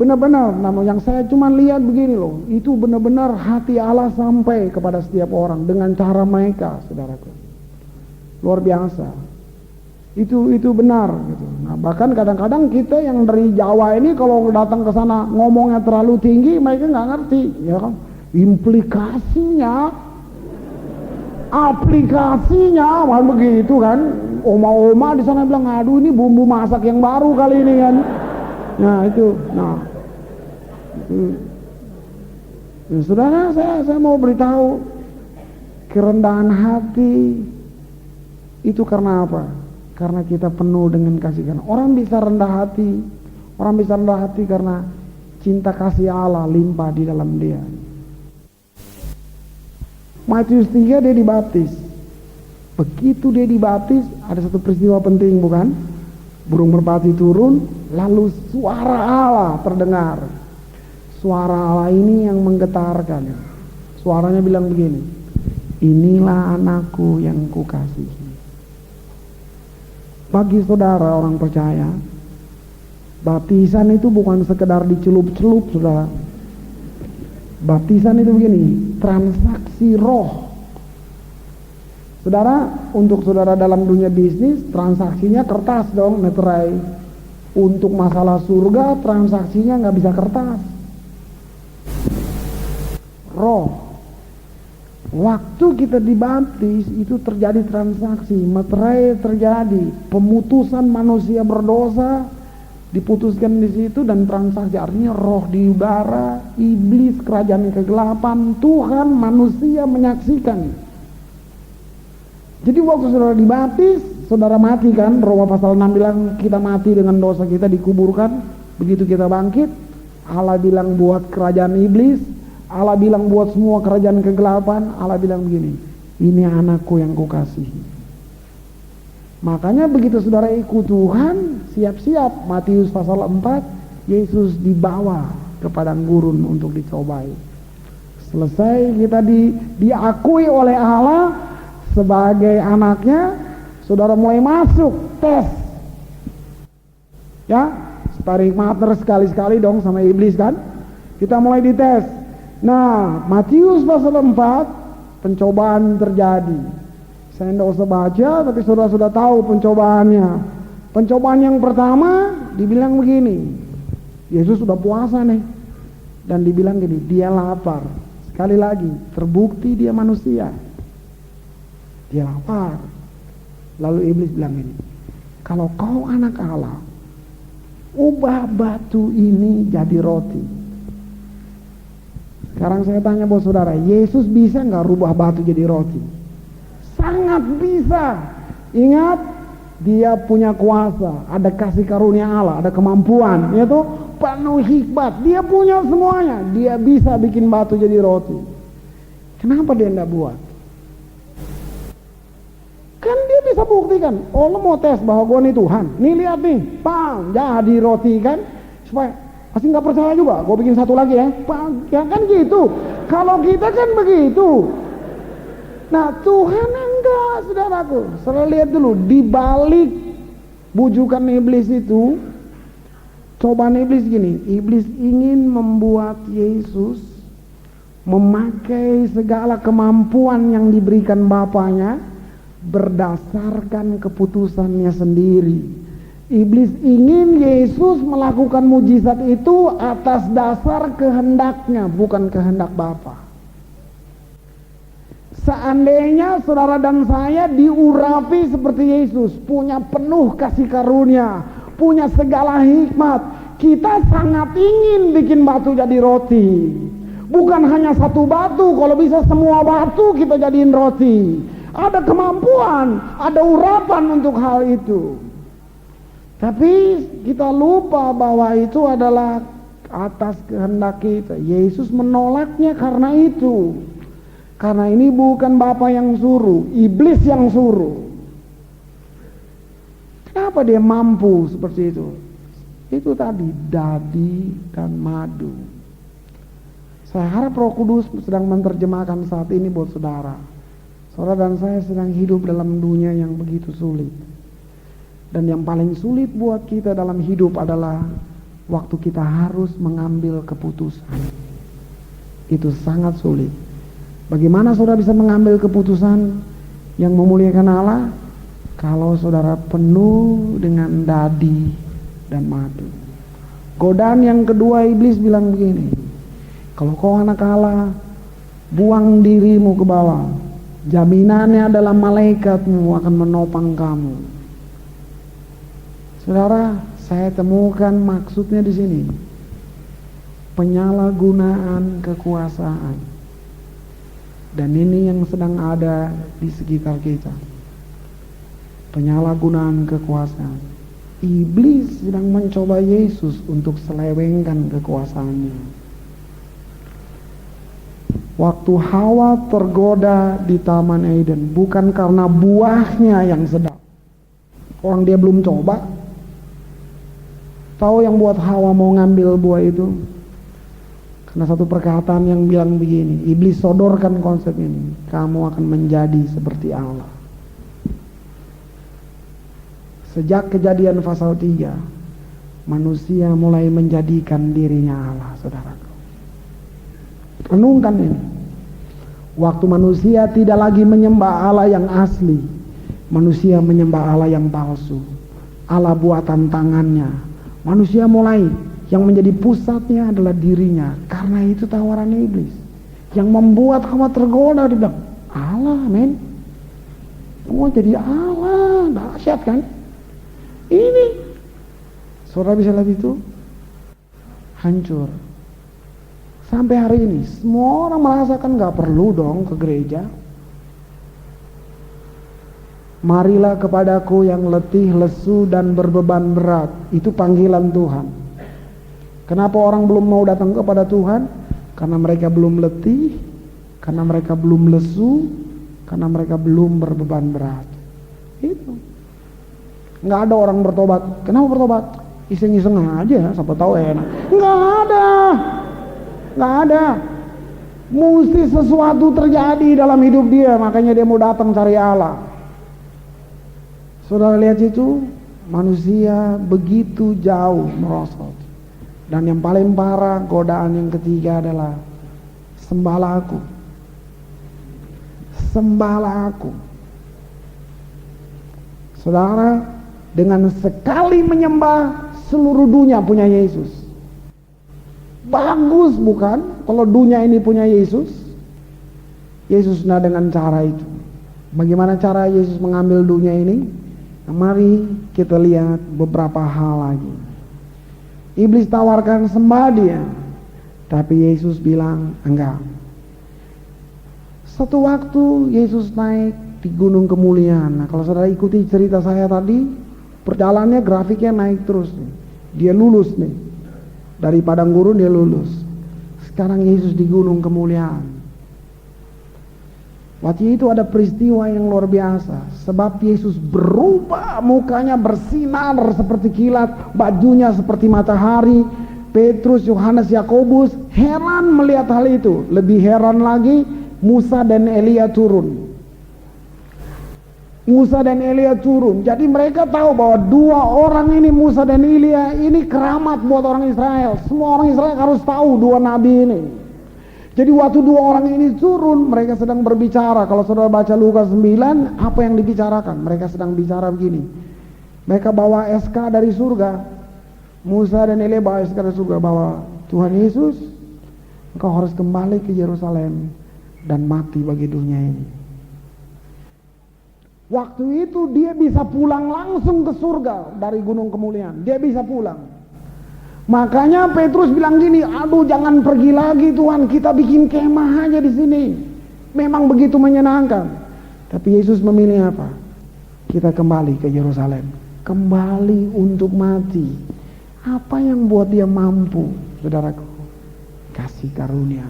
benar-benar, yang saya cuma lihat begini loh, itu benar-benar hati Allah sampai kepada setiap orang dengan cara mereka, saudaraku, luar biasa. Itu benar gitu. Nah, bahkan kadang-kadang kita yang dari Jawa ini kalau datang ke sana ngomongnya terlalu tinggi, mereka nggak ngerti, ya kan? Implikasinya, aplikasinya, malah begitu kan? Oma-oma di sana bilang, aduh ini bumbu masak yang baru kali ini kan? Nah itu, Ya, saudara, saya mau beritahu, kerendahan hati itu karena apa? Karena kita penuh dengan kasih karunia. Orang bisa rendah hati karena cinta kasih Allah limpah di dalam dia. Matius 3 dia dibaptis. Begitu dia dibaptis, ada satu peristiwa penting, bukan? Burung merpati turun, lalu suara Allah terdengar. Suara Allah ini yang menggetarkan. Suaranya bilang begini, inilah anakku yang kukasihi. Bagi saudara orang percaya, baptisan itu bukan sekedar dicelup-celup, saudara. Baptisan itu begini, transaksi roh. Saudara, untuk saudara dalam dunia bisnis, transaksinya kertas dong, meterai. Untuk masalah surga, transaksinya nggak bisa kertas. Roh. Waktu kita dibaptis itu terjadi transaksi, meterai terjadi, pemutusan manusia berdosa diputuskan di situ, dan transaksi artinya roh di udara, iblis, kerajaan kegelapan, Tuhan, manusia menyaksikan. Jadi waktu saudara dibaptis, saudara mati kan? Roma pasal 6 bilang kita mati dengan dosa kita, dikuburkan. Begitu kita bangkit, Allah bilang buat kerajaan iblis, Allah bilang buat semua kerajaan kegelapan, Allah bilang begini, ini anakku yang kukasihi. Makanya begitu saudara ikut Tuhan, siap-siap. Matius pasal 4, Yesus dibawa ke padang gurun untuk dicobai. Selesai kita diakui oleh Allah sebagai anaknya, saudara mulai masuk tes. Ya, sparring partner sekali-sekali dong sama iblis kan. Kita mulai dites. Nah, Matius pasal 4, pencobaan terjadi. Saya tidak usah baca, tapi saudara sudah tahu pencobaannya. Pencobaan yang pertama dibilang begini, Yesus sudah puasa nih, dan dibilang gini, dia lapar. Sekali lagi, terbukti dia manusia, dia lapar. Lalu iblis bilang gini, kalau kau anak Allah, ubah batu ini jadi roti. Sekarang saya tanya buat saudara, Yesus bisa nggak rubah batu jadi roti? Sangat bisa. Ingat, dia punya kuasa, ada kasih karunia Allah, ada kemampuan, yaitu penuh hikmat. Dia punya semuanya, dia bisa bikin batu jadi roti. Kenapa dia nggak buat? Kan dia bisa buktikan. Oh, lo mau tes bahwa gue nih Tuhan, nih lihat nih, pang, jadi roti kan? Supaya pasti nggak percaya juga, gue bikin satu lagi ya, ya kan gitu. Kalau kita kan begitu. Nah, Tuhan enggak, saudaraku. Saudara lihat dulu, di balik bujukan iblis itu, cobaan iblis gini, iblis ingin membuat Yesus memakai segala kemampuan yang diberikan Bapaknya berdasarkan keputusannya sendiri. Iblis ingin Yesus melakukan mujizat itu atas dasar kehendaknya, bukan kehendak Bapa. Seandainya saudara dan saya diurapi seperti Yesus, punya penuh kasih karunia, punya segala hikmat, kita sangat ingin bikin batu jadi roti. Bukan hanya satu batu, kalau bisa semua batu kita jadiin roti. Ada kemampuan, ada urapan untuk hal itu. Tapi kita lupa bahwa itu adalah atas kehendak kita. Yesus menolaknya karena itu. Karena ini bukan Bapa yang suruh, iblis yang suruh. Kenapa dia mampu seperti itu? Itu tadi, dadi dan madu. Saya harap Roh Kudus sedang menerjemahkan saat ini buat saudara. Saudara dan saya sedang hidup dalam dunia yang begitu sulit. Dan yang paling sulit buat kita dalam hidup adalah waktu kita harus mengambil keputusan. Itu sangat sulit. Bagaimana saudara bisa mengambil keputusan yang memuliakan Allah? Kalau saudara penuh dengan dadi dan madu. Godaan yang kedua iblis bilang begini, kalau kau anak Allah, buang dirimu ke bawah. Jaminannya adalah malaikatmu akan menopang kamu. Saudara, saya temukan maksudnya di sini. Penyalahgunaan kekuasaan. Dan ini yang sedang ada di sekitar kita. Penyalahgunaan kekuasaan. Iblis sedang mencoba Yesus untuk selewengkan kekuasaannya. Waktu Hawa tergoda di Taman Eden, bukan karena buahnya yang sedap. Orang dia belum coba, Tahu yang buat Hawa mau ngambil buah itu? Karena satu perkataan yang bilang begini, iblis sodorkan konsep ini, kamu akan menjadi seperti Allah. Sejak kejadian pasal 3, manusia mulai menjadikan dirinya Allah, saudaraku. Renungkan ini. Waktu manusia tidak lagi menyembah Allah yang asli, manusia menyembah Allah yang palsu, Allah buatan tangannya. Manusia mulai yang menjadi pusatnya adalah dirinya. Karena itu tawaran iblis yang membuat Hawa tergoda. Dia bilang, Allah men, mau jadi Allah, dahsyat kan? Ini saudara bisa lihat itu hancur. Sampai hari ini semua orang merasakan gak perlu dong ke gereja. Marilah kepadaku yang letih, lesu dan berbeban berat. Itu panggilan Tuhan. Kenapa orang belum mau datang kepada Tuhan? Karena mereka belum letih, karena mereka belum lesu, karena mereka belum berbeban berat. Itu. Nggak ada orang bertobat. Kenapa bertobat? Iseng-iseng aja, siapa tahu enak. Nggak ada. Nggak ada. Mesti sesuatu terjadi dalam hidup dia, makanya dia mau datang cari Allah. Saudara lihat itu, manusia begitu jauh merosot. Dan yang paling parah, godaan yang ketiga adalah sembahlah aku. Sembahlah aku. Saudara, dengan sekali menyembah, seluruh dunia punya Yesus. Bagus bukan? Kalau dunia ini punya Yesus. Yesus nah dengan cara itu. Bagaimana cara Yesus mengambil dunia ini? Nah, mari kita lihat beberapa hal lagi. Iblis tawarkan sembah dia, tapi Yesus bilang enggak. Satu waktu Yesus naik di gunung kemuliaan. Nah, kalau saudara ikuti cerita saya tadi, perjalanannya grafiknya naik terus nih. Dia lulus nih. Dari padang gurun dia lulus. Sekarang Yesus di gunung kemuliaan. Waktu itu ada peristiwa yang luar biasa. Sebab Yesus berubah, mukanya bersinar seperti kilat, bajunya seperti matahari. Petrus, Yohanes, Yakobus heran melihat hal itu. Lebih heran lagi, Musa dan Elia turun. Musa dan Elia turun. Jadi mereka tahu bahwa dua orang ini, Musa dan Elia, ini keramat buat orang Israel. Semua orang Israel harus tahu dua nabi ini. Jadi waktu dua orang ini turun, mereka sedang berbicara. Kalau saudara baca Lukas 9, apa yang dibicarakan? Mereka sedang bicara begini. Mereka bawa SK dari surga. Musa dan Elia bawa SK dari surga, bahwa Tuhan Yesus, engkau harus kembali ke Yerusalem dan mati bagi dunia ini. Waktu itu dia bisa pulang langsung ke surga dari gunung kemuliaan. Dia bisa pulang. Makanya Petrus bilang gini, aduh jangan pergi lagi Tuhan, kita bikin kemah aja di sini. Memang begitu menyenangkan. Tapi Yesus memilih apa? Kita kembali ke Yerusalem. Kembali untuk mati. Apa yang buat dia mampu, saudaraku? Kasih karunia.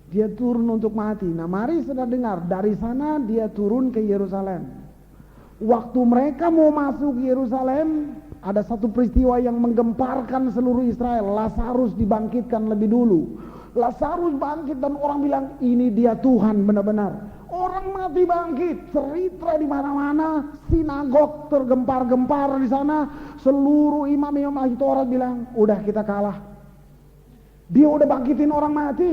Dia turun untuk mati. Nah mari saudara dengar, dari sana dia turun ke Yerusalem. Waktu mereka mau masuk Yerusalem, ada satu peristiwa yang menggemparkan seluruh Israel. Lazarus dibangkitkan lebih dulu. Lazarus bangkit dan orang bilang, ini dia Tuhan benar-benar. Orang mati bangkit, cerita di mana-mana, sinagog tergempar-gempar di sana. Seluruh imam-imam ahli Taurat bilang, udah kita kalah. Dia udah bangkitin orang mati.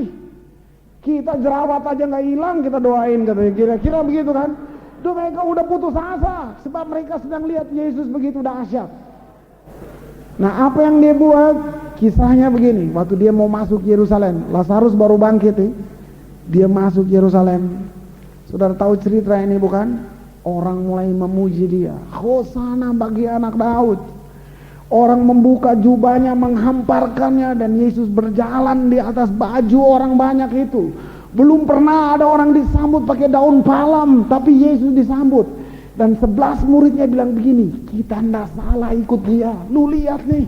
Kita jerawat aja nggak hilang, kita doain katanya. Kira-kira begitu kan? Duh, mereka udah putus asa sebab mereka sedang lihat Yesus begitu dahsyat. Nah, apa yang dia buat? Kisahnya begini, waktu dia mau masuk Yerusalem, Lazarus baru bangkit nih. Dia masuk Yerusalem. Saudara tahu cerita ini bukan? Orang mulai memuji dia. Hosana bagi anak Daud. Orang membuka jubahnya, menghamparkannya, dan Yesus berjalan di atas baju orang banyak itu. Belum pernah ada orang disambut pakai daun palem, tapi Yesus disambut. Dan 11 muridnya bilang begini, kita ndak salah ikut dia. Lu lihat nih,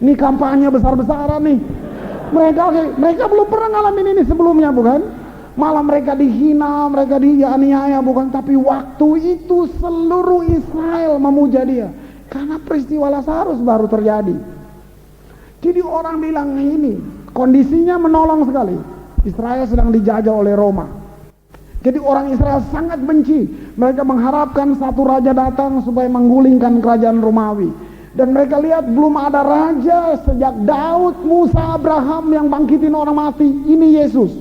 ini kampanye besar-besaran nih. Mereka belum pernah ngalamin ini sebelumnya bukan? Malah mereka dihina, mereka dianiaya bukan? Tapi waktu itu seluruh Israel memuja dia. Karena peristiwa Lazarus baru terjadi. Jadi orang bilang ini, kondisinya menolong sekali. Israel sedang dijajah oleh Roma. Jadi orang Israel sangat benci. Mereka mengharapkan satu raja datang supaya menggulingkan kerajaan Romawi. Dan mereka lihat belum ada raja sejak Daud, Musa, Abraham yang bangkitin orang mati. Ini Yesus.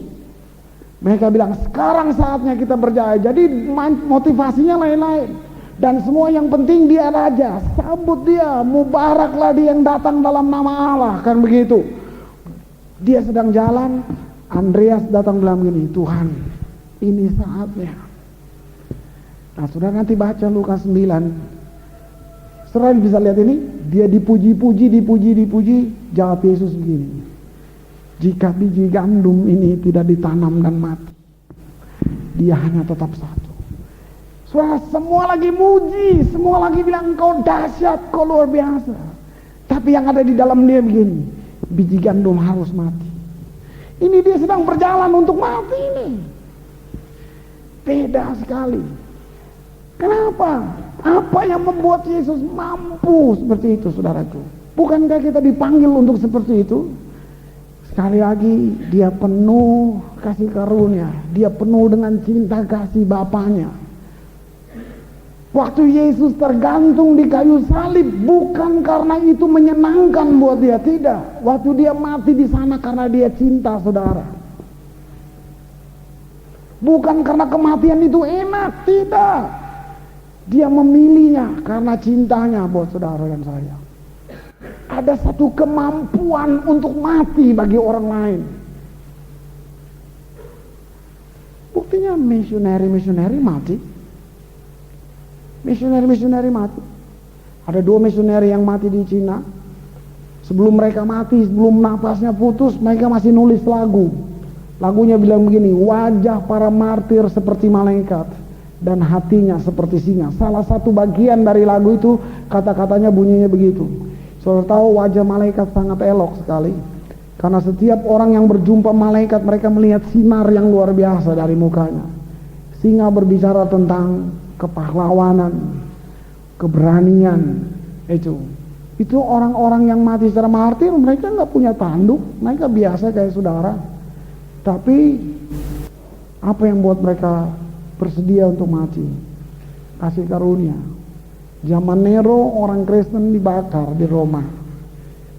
Mereka bilang sekarang saatnya kita berjaya. Jadi motivasinya lain-lain. Dan semua yang penting dia raja, sambut dia, mubaraklah dia yang datang dalam nama Allah, kan begitu. Dia sedang jalan, Andreas datang bilang begini, Tuhan, ini saatnya. Nah, sudah nanti baca Lukas 9. Saudara bisa lihat ini, dia dipuji-puji, jawab Yesus begini. Jika biji gandum ini tidak ditanam dan mati, dia hanya tetap satu. Suara semua lagi muji, semua lagi bilang kau dahsyat, kau luar biasa. Tapi yang ada di dalam dia begini, biji gandum harus mati. Ini dia sedang berjalan untuk mati ini. Beda sekali. Kenapa? Apa yang membuat Yesus mampu seperti itu, saudaraku? Bukankah kita dipanggil untuk seperti itu? Sekali lagi, dia penuh kasih karunia. Dia penuh dengan cinta kasih Bapaknya. Waktu Yesus tergantung di kayu salib, bukan karena itu menyenangkan buat dia, tidak. Waktu dia mati di sana karena dia cinta, saudara. Bukan karena kematian itu enak, tidak. Dia memilihnya karena cintanya buat saudara dan saya. Ada satu kemampuan untuk mati bagi orang lain. Buktinya misioneri mati. Misioneri mati. Ada 2 misioneri yang mati di Cina. Sebelum mereka mati, sebelum nafasnya putus, mereka masih nulis lagu. Lagunya bilang begini, wajah para martir seperti malaikat dan hatinya seperti singa. Salah satu bagian dari lagu itu kata-katanya bunyinya begitu. Saudara tahu wajah malaikat sangat elok sekali. Karena setiap orang yang berjumpa malaikat, mereka melihat sinar yang luar biasa dari mukanya. Singa berbicara tentang kepahlawanan, keberanian. Itu orang-orang yang mati secara martir, mereka nggak punya tanduk, mereka biasa kayak saudara. Tapi apa yang buat mereka bersedia untuk mati? Kasih karunia. Zaman Nero orang Kristen dibakar di Roma.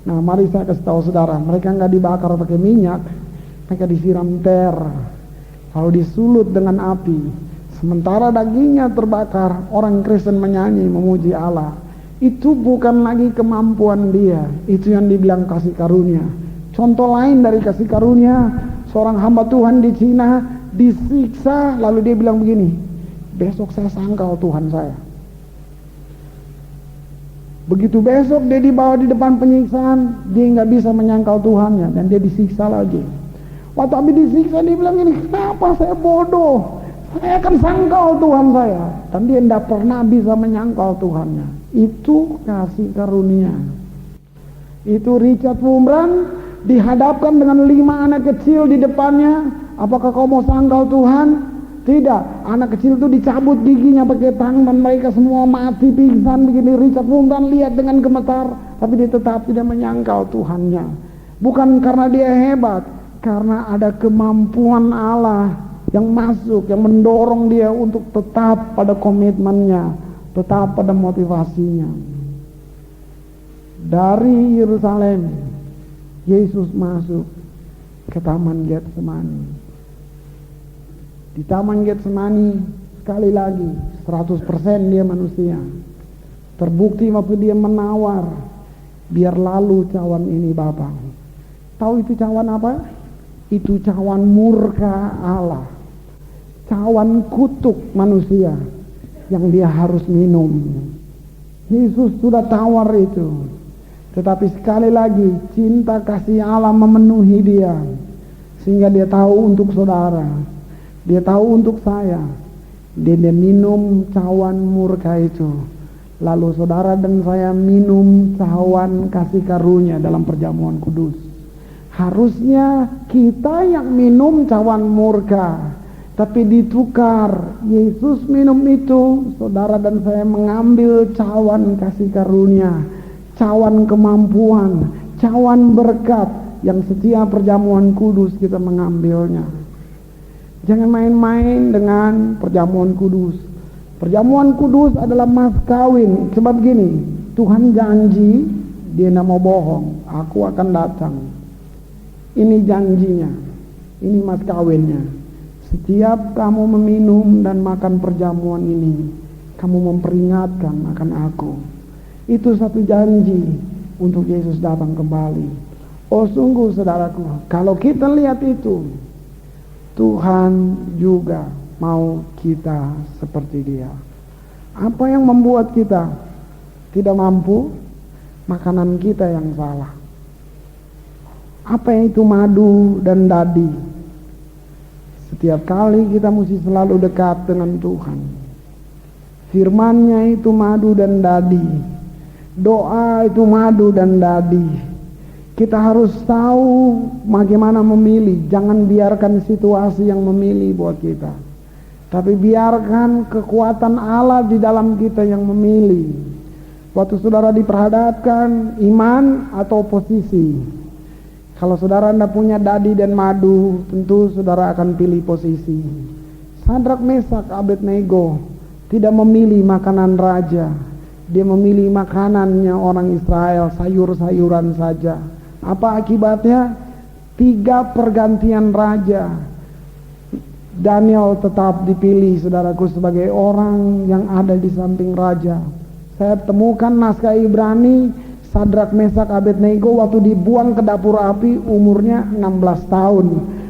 Nah, mari saya kasih tahu saudara, mereka nggak dibakar pakai minyak, mereka disiram ter, lalu disulut dengan api. Sementara dagingnya terbakar, orang Kristen menyanyi memuji Allah. Itu bukan lagi kemampuan dia, itu yang dibilang kasih karunia. Contoh lain dari kasih karunia, seorang hamba Tuhan di Cina disiksa, lalu dia bilang begini, besok saya sangkal Tuhan saya. Begitu besok dia dibawa di depan penyiksaan, dia nggak bisa menyangkal Tuhannya dan dia disiksa lagi. Waktu habis disiksa dia bilang gini, kenapa saya bodoh? Saya akan sangkal Tuhan saya. Dan dia tidak pernah bisa menyangkal Tuhannya. Itu kasih karunia. Itu Richard Wurmbrand dihadapkan dengan 5 anak kecil di depannya. Apakah kau mau sangkal Tuhan? Tidak. Anak kecil itu dicabut giginya pakai tangan dan mereka semua mati pingsan begini. Richard Wurmbrand lihat dengan gemetar, tapi dia tetap tidak menyangkal Tuhannya. Bukan karena dia hebat, karena ada kemampuan Allah yang masuk, yang mendorong dia untuk tetap pada komitmennya, tetap pada motivasinya. Dari Yerusalem, Yesus masuk ke Taman Getsemani. Di Taman Getsemani, sekali lagi, 100% dia manusia. Terbukti waktu dia menawar, biar lalu cawan ini Bapa. Tahu itu cawan apa? Itu cawan murka Allah. Cawan kutuk manusia yang dia harus minum. Yesus sudah tawar itu. Tetapi sekali lagi cinta kasih Allah memenuhi dia. Sehingga dia tahu untuk saudara. Dia tahu untuk saya. Dia minum cawan murka itu. Lalu saudara dan saya minum cawan kasih karunia dalam perjamuan kudus. Harusnya kita yang minum cawan murka. Tapi ditukar, Yesus minum itu, saudara dan saya mengambil cawan kasih karunia, cawan kemampuan, cawan berkat yang setiap perjamuan kudus kita mengambilnya. Jangan main-main dengan perjamuan kudus. Perjamuan kudus adalah mas kawin. Sebab gini, Tuhan janji, dia tidak mau bohong, aku akan datang. Ini janjinya, ini mas kawinnya. Setiap kamu meminum dan makan perjamuan ini, kamu memperingatkan akan aku. Itu satu janji untuk Yesus datang kembali. Oh sungguh saudaraku, kalau kita lihat itu, Tuhan juga mau kita seperti dia. Apa yang membuat kita tidak mampu? Makanan kita yang salah. Apa yang itu madu dan dadi? Setiap kali kita mesti selalu dekat dengan Tuhan. Firman-Nya itu madu dan dadi. Doa itu madu dan dadi. Kita harus tahu bagaimana memilih. Jangan biarkan situasi yang memilih buat kita, tapi biarkan kekuatan Allah di dalam kita yang memilih. Waktu saudara diperhadapkan iman atau posisi, kalau saudara tidak punya dadi dan madu, tentu saudara akan pilih posisi. Sadrak, Mesak, Abednego tidak memilih makanan raja. Dia memilih makanannya orang Israel, sayur-sayuran saja. Apa akibatnya? 3 pergantian raja. Daniel tetap dipilih saudaraku sebagai orang yang ada di samping raja. Saya temukan naskah Ibrani, Sadrak, Mesak, Abednego waktu dibuang ke dapur api umurnya 16 tahun.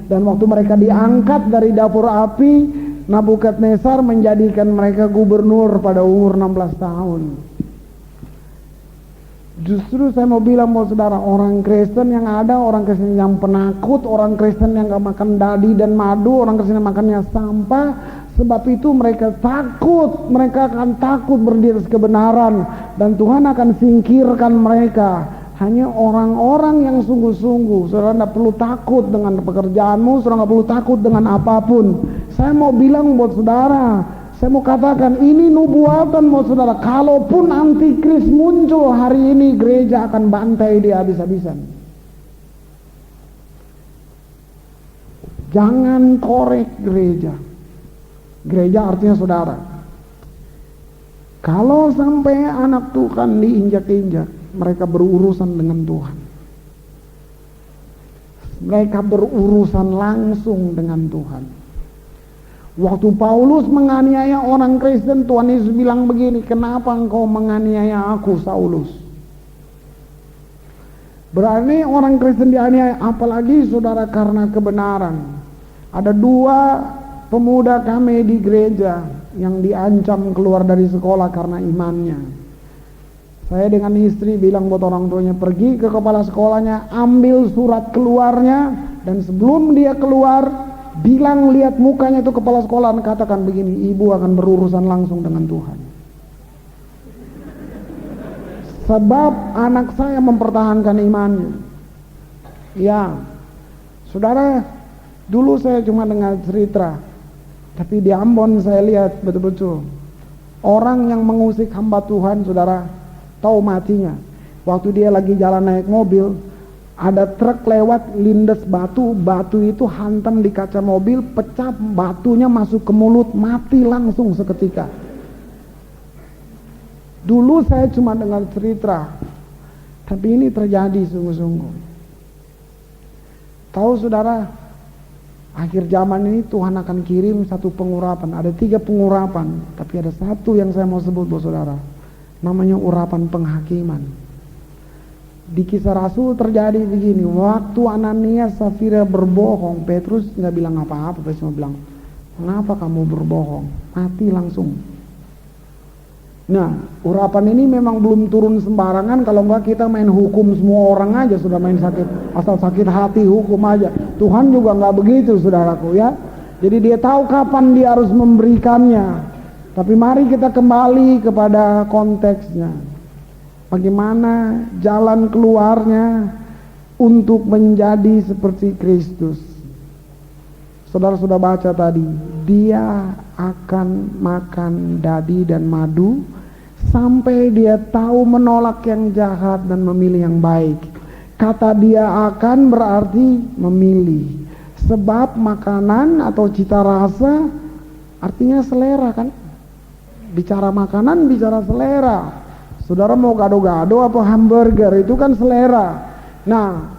Dan waktu mereka diangkat dari dapur api, Nabukadnezar menjadikan mereka gubernur pada umur 16 tahun. Justru saya mau bilang buat saudara, orang Kristen yang ada, orang Kristen yang penakut, orang Kristen yang gak makan dadi dan madu, orang Kristen yang makannya sampah. Sebab itu mereka takut, mereka akan takut berdiri atas kebenaran, dan Tuhan akan singkirkan mereka. Hanya orang-orang yang sungguh-sungguh. Saudara tidak perlu takut dengan pekerjaanmu, saudara tidak perlu takut dengan apapun. Saya mau bilang buat saudara, saya mau katakan ini nubuatan buat saudara. Kalaupun antikris muncul hari ini, gereja akan bantai dia habis-habisan. Jangan korek gereja. Gereja artinya saudara. Kalau sampai anak Tuhan diinjak-injak, mereka berurusan dengan Tuhan. Mereka berurusan langsung dengan Tuhan. Waktu Paulus menganiaya orang Kristen, Tuhan Yesus bilang begini, kenapa engkau menganiaya aku, Saulus? Berarti orang Kristen dianiaya, apalagi saudara karena kebenaran. Ada 2 pemuda kami di gereja yang diancam keluar dari sekolah karena imannya. Saya dengan istri bilang buat orang tuanya, pergi ke kepala sekolahnya, ambil surat keluarnya, dan sebelum dia keluar, bilang, lihat mukanya itu kepala sekolah, dan katakan begini, ibu akan berurusan langsung dengan Tuhan. Sebab anak saya mempertahankan imannya. Ya, saudara, dulu saya cuma dengar cerita, tapi di Ambon saya lihat betul-betul orang yang mengusik hamba Tuhan, saudara, tahu matinya. Waktu dia lagi jalan naik mobil, ada truk lewat, lindes batu, batu itu hantam di kaca mobil, pecah, batunya masuk ke mulut, mati langsung seketika. Dulu saya cuma dengar cerita, tapi ini terjadi sungguh-sungguh. Tahu saudara, akhir zaman ini Tuhan akan kirim satu pengurapan. Ada 3 pengurapan, tapi ada satu yang saya mau sebut buat saudara, namanya urapan penghakiman. Di Kisah Rasul terjadi begini, waktu Ananias Safira berbohong, Petrus nggak bilang apa-apa, Petrus cuma bilang, kenapa kamu berbohong? Mati langsung. Nah, urapan ini memang belum turun sembarangan. Kalau enggak kita main hukum semua orang aja, sudah main sakit, asal sakit hati hukum aja. Tuhan juga nggak begitu, saudaraku ya. Jadi dia tahu kapan dia harus memberikannya. Tapi mari kita kembali kepada konteksnya. Bagaimana jalan keluarnya untuk menjadi seperti Kristus. Saudara sudah baca tadi, dia akan makan dadi dan madu sampai dia tahu menolak yang jahat dan memilih yang baik. Kata dia akan berarti memilih. Sebab makanan atau cita rasa artinya selera kan. Bicara makanan, bicara selera. Saudara mau gado-gado apa hamburger, itu kan selera. Nah,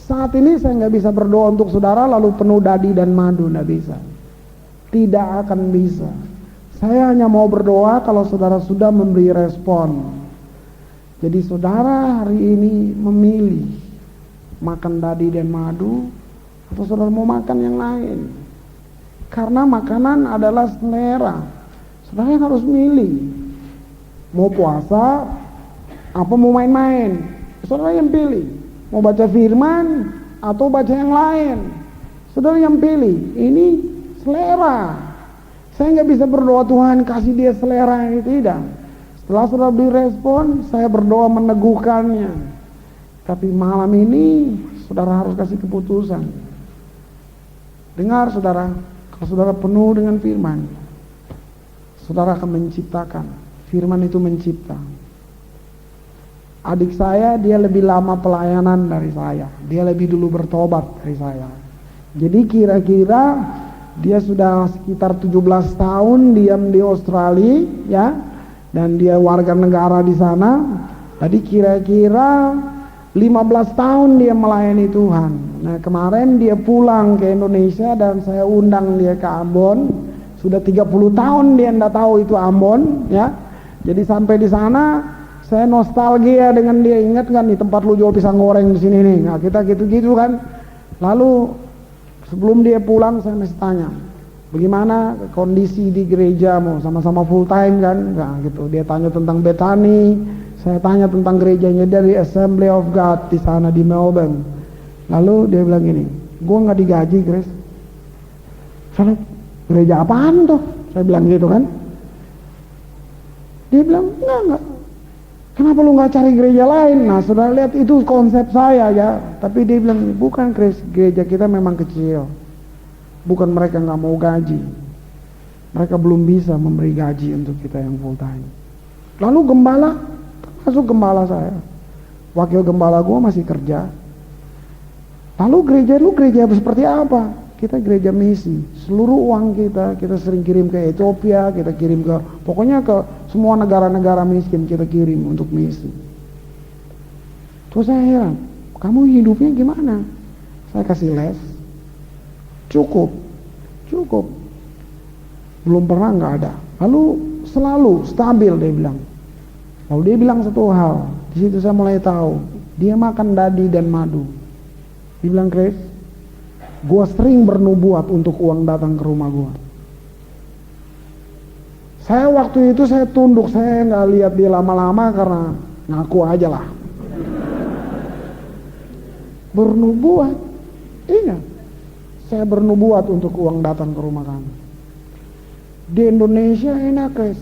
saat ini saya nggak bisa berdoa untuk saudara lalu penuh dadi dan madu, nggak bisa. Tidak akan bisa. Saya hanya mau berdoa kalau saudara sudah memberi respon. Jadi saudara hari ini memilih makan dadi dan madu atau saudara mau makan yang lain. Karena makanan adalah selera. Saudara yang harus milih. Mau puasa apa mau main-main. Saudara yang pilih. Mau baca firman atau baca yang lain. Saudara yang pilih. Ini selera. Saya nggak bisa berdoa Tuhan kasih dia selera yang tidak. Setelah saudara beri respon, saya berdoa meneguhkannya. Tapi malam ini saudara harus kasih keputusan. Dengar saudara, kalau saudara penuh dengan firman, saudara akan menciptakan. Firman itu mencipta. Adik saya dia lebih lama pelayanan dari saya. Dia lebih dulu bertobat dari saya. Jadi kira-kira dia sudah sekitar 17 tahun diam di Australia, ya. Dan dia warga negara di sana. Tadi kira-kira 15 tahun dia melayani Tuhan. Nah kemarin dia pulang ke Indonesia dan saya undang dia ke Ambon. Sudah 30 tahun dia tidak tahu itu Ambon, ya. Jadi sampai di sana saya nostalgia dengan dia. Ingat kan di tempat lu jual pisang goreng di sini nih. Nah kita gitu-gitu kan. Lalu sebelum dia pulang saya masih tanya, bagaimana kondisi di gerejamu? Sama-sama full time kan? Nah, gitu. Dia tanya tentang Bethany, saya tanya tentang gerejanya dari Assembly of God di sana di Melbourne. Lalu dia bilang gini, gue nggak digaji, Grace. Saya gereja apaan tuh? Saya bilang gitu kan. Dia bilang enggak. Kenapa lu nggak cari gereja lain? Nah, saudara lihat itu konsep saya ya. Tapi dia bilang bukan, Grace, gereja kita memang kecil. Bukan mereka nggak mau gaji, mereka belum bisa memberi gaji untuk kita yang full time. Lalu gembala, termasuk gembala saya, wakil gembala gua masih kerja. Lalu gereja lu gereja seperti apa? Kita gereja misi. Seluruh uang kita sering kirim ke Ethiopia, kita kirim ke pokoknya ke semua negara-negara miskin kita kirim untuk misi. Terus saya heran, kamu hidupnya gimana? Saya kasih les. Cukup, belum pernah nggak ada. Lalu selalu stabil dia bilang. Lalu dia bilang satu hal, di situ saya mulai tahu, dia makan dadi dan madu. Dia bilang, Grace, gua sering bernubuat untuk uang datang ke rumah gua. Saya waktu itu saya tunduk, saya nggak lihat dia lama-lama karena ngaku aja lah. Bernubuat, iya. Saya bernubuat untuk uang datang ke rumah kami. Di Indonesia enak, guys.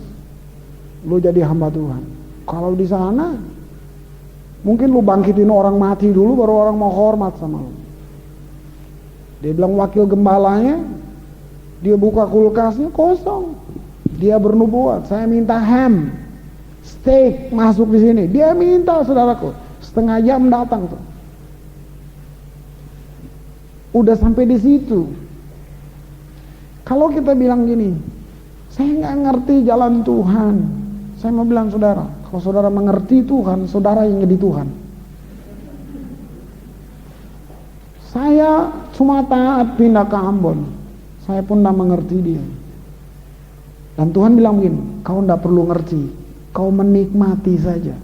Lu jadi hamba Tuhan. Kalau di sana, mungkin lu bangkitin orang mati dulu, baru orang mau hormat sama lu. Dia bilang wakil gembalanya, dia buka kulkasnya kosong. Dia bernubuat, saya minta ham, steak masuk di sini. Dia minta, saudaraku, setengah jam datang tuh. Udah sampai di situ. Kalau kita bilang gini, saya nggak ngerti jalan Tuhan. Saya mau bilang saudara, kalau saudara mengerti Tuhan, saudara yang jadi Tuhan. Saya cuma taat pindah ke Ambon. Saya pun tidak mengerti dia. Dan Tuhan bilang begini, kau tidak perlu ngerti, kau menikmati saja.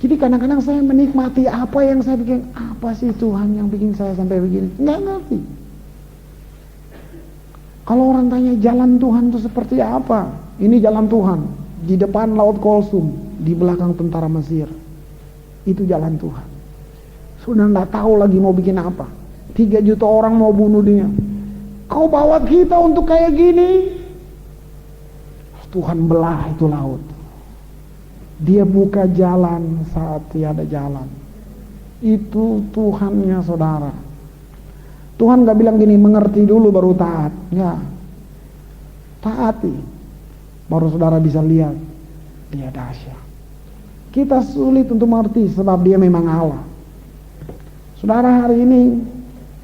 Jadi kadang-kadang saya menikmati apa yang saya bikin. Apa sih Tuhan yang bikin saya sampai begini? Nggak ngerti. Kalau orang tanya jalan Tuhan itu seperti apa? Ini jalan Tuhan. Di depan Laut Kolsum, di belakang tentara Mesir. Itu jalan Tuhan. Sudah nggak tahu lagi mau bikin apa. 3 juta orang mau bunuh dia. Kau bawa kita untuk kayak gini? Tuhan belah itu laut. Dia buka jalan saat tiada jalan. Itu Tuhannya saudara. Tuhan gak bilang gini, mengerti dulu baru taat. Enggak. Taati. Baru saudara bisa lihat. Dia dahsyat. Kita sulit untuk mengerti sebab dia memang Allah. Saudara, hari ini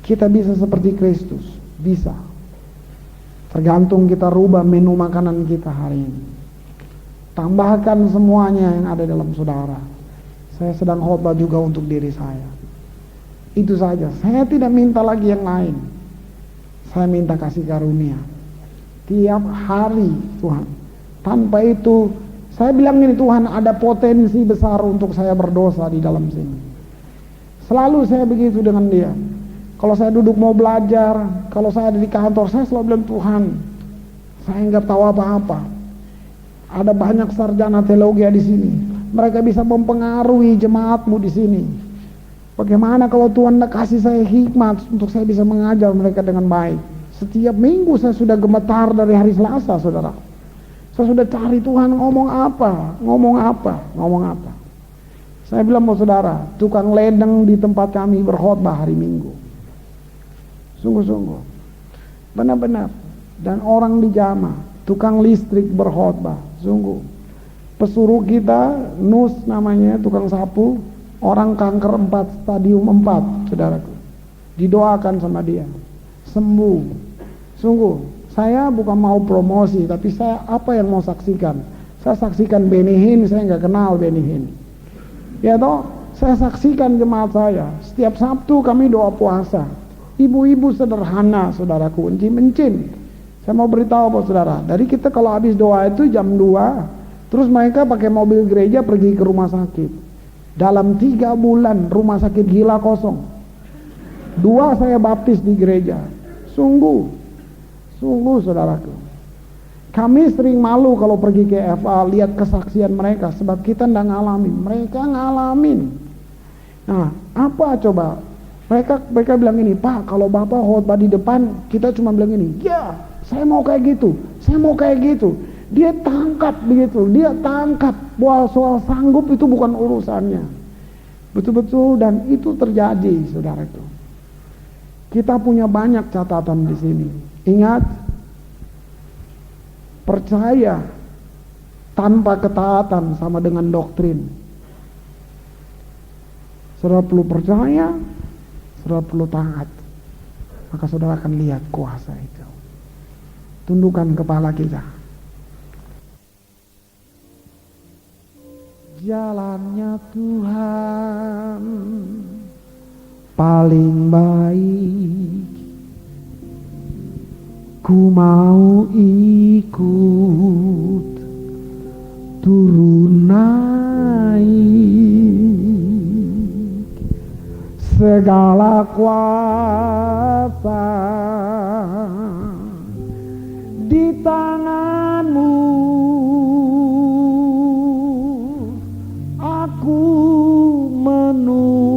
kita bisa seperti Kristus, bisa. Tergantung kita rubah menu makanan kita hari ini. Tambahkan semuanya yang ada dalam saudara. Saya sedang khotbah juga untuk diri saya. Itu saja, saya tidak minta lagi yang lain. Saya minta kasih karunia tiap hari Tuhan. Tanpa itu, saya bilang ini, Tuhan, ada potensi besar untuk saya berdosa di dalam sini. Selalu saya begitu dengan dia. Kalau saya duduk mau belajar, kalau saya ada di kantor, saya selalu bilang, Tuhan, saya nggak tahu apa-apa. Ada banyak sarjana teologi di sini. Mereka bisa mempengaruhi jemaatmu di sini. Bagaimana kalau Tuhan kasih saya hikmat untuk saya bisa mengajar mereka dengan baik. Setiap minggu saya sudah gemetar dari hari Selasa, saudara. Saya sudah cari Tuhan ngomong apa. Saya bilang mau saudara, tukang ledeng di tempat kami berkhotbah hari Minggu. Sungguh-sungguh. Benar-benar. Dan orang di jamaah, tukang listrik berkhotbah. Sungguh. Pesuruh kita, Nus namanya, tukang sapu, orang kanker 4, stadium 4, saudaraku. Didoakan sama dia. Sembuh. Sungguh, saya bukan mau promosi, tapi saya apa yang mau saksikan? Saya saksikan Benny Hinn, saya nggak kenal Benny Hinn. Ya toh, saya saksikan jemaat saya. Setiap Sabtu kami doa puasa. Ibu-ibu sederhana, saudaraku, encim-encim. Saya mau beritahu apa saudara, dari kita kalau habis doa itu jam 2, terus mereka pakai mobil gereja pergi ke rumah sakit. Dalam 3 bulan rumah sakit gila kosong. 2 saya baptis di gereja. Sungguh saudaraku. Kami sering malu kalau pergi ke FA lihat kesaksian mereka, sebab kita tidak ngalamin, mereka ngalamin. Nah, apa coba? Mereka bilang ini, Pak, kalau Bapak khotbah di depan, kita cuma bilang ini, ya, saya mau kayak gitu. Dia tangkap begitu, dia tangkap bahwa soal sanggup itu bukan urusannya. Betul-betul, dan itu terjadi, saudara itu. Kita punya banyak catatan di sini. Ingat, percaya tanpa ketaatan sama dengan doktrin. Saudara perlu percaya, saudara perlu taat, maka saudara akan lihat kuasa itu. Tundukkan kepala kita. Jalannya Tuhan paling baik, ku mau ikut turun naik, segala kuasa di tanganmu, aku menunggu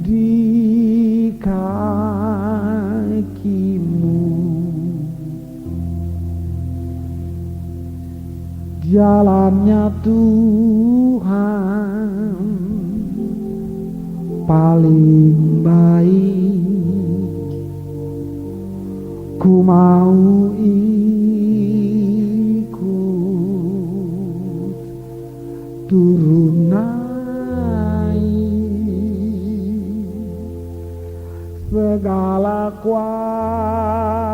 di kakimu. Jalannya Tuhan paling baik, ku mau ikut turun naik, segala kuasa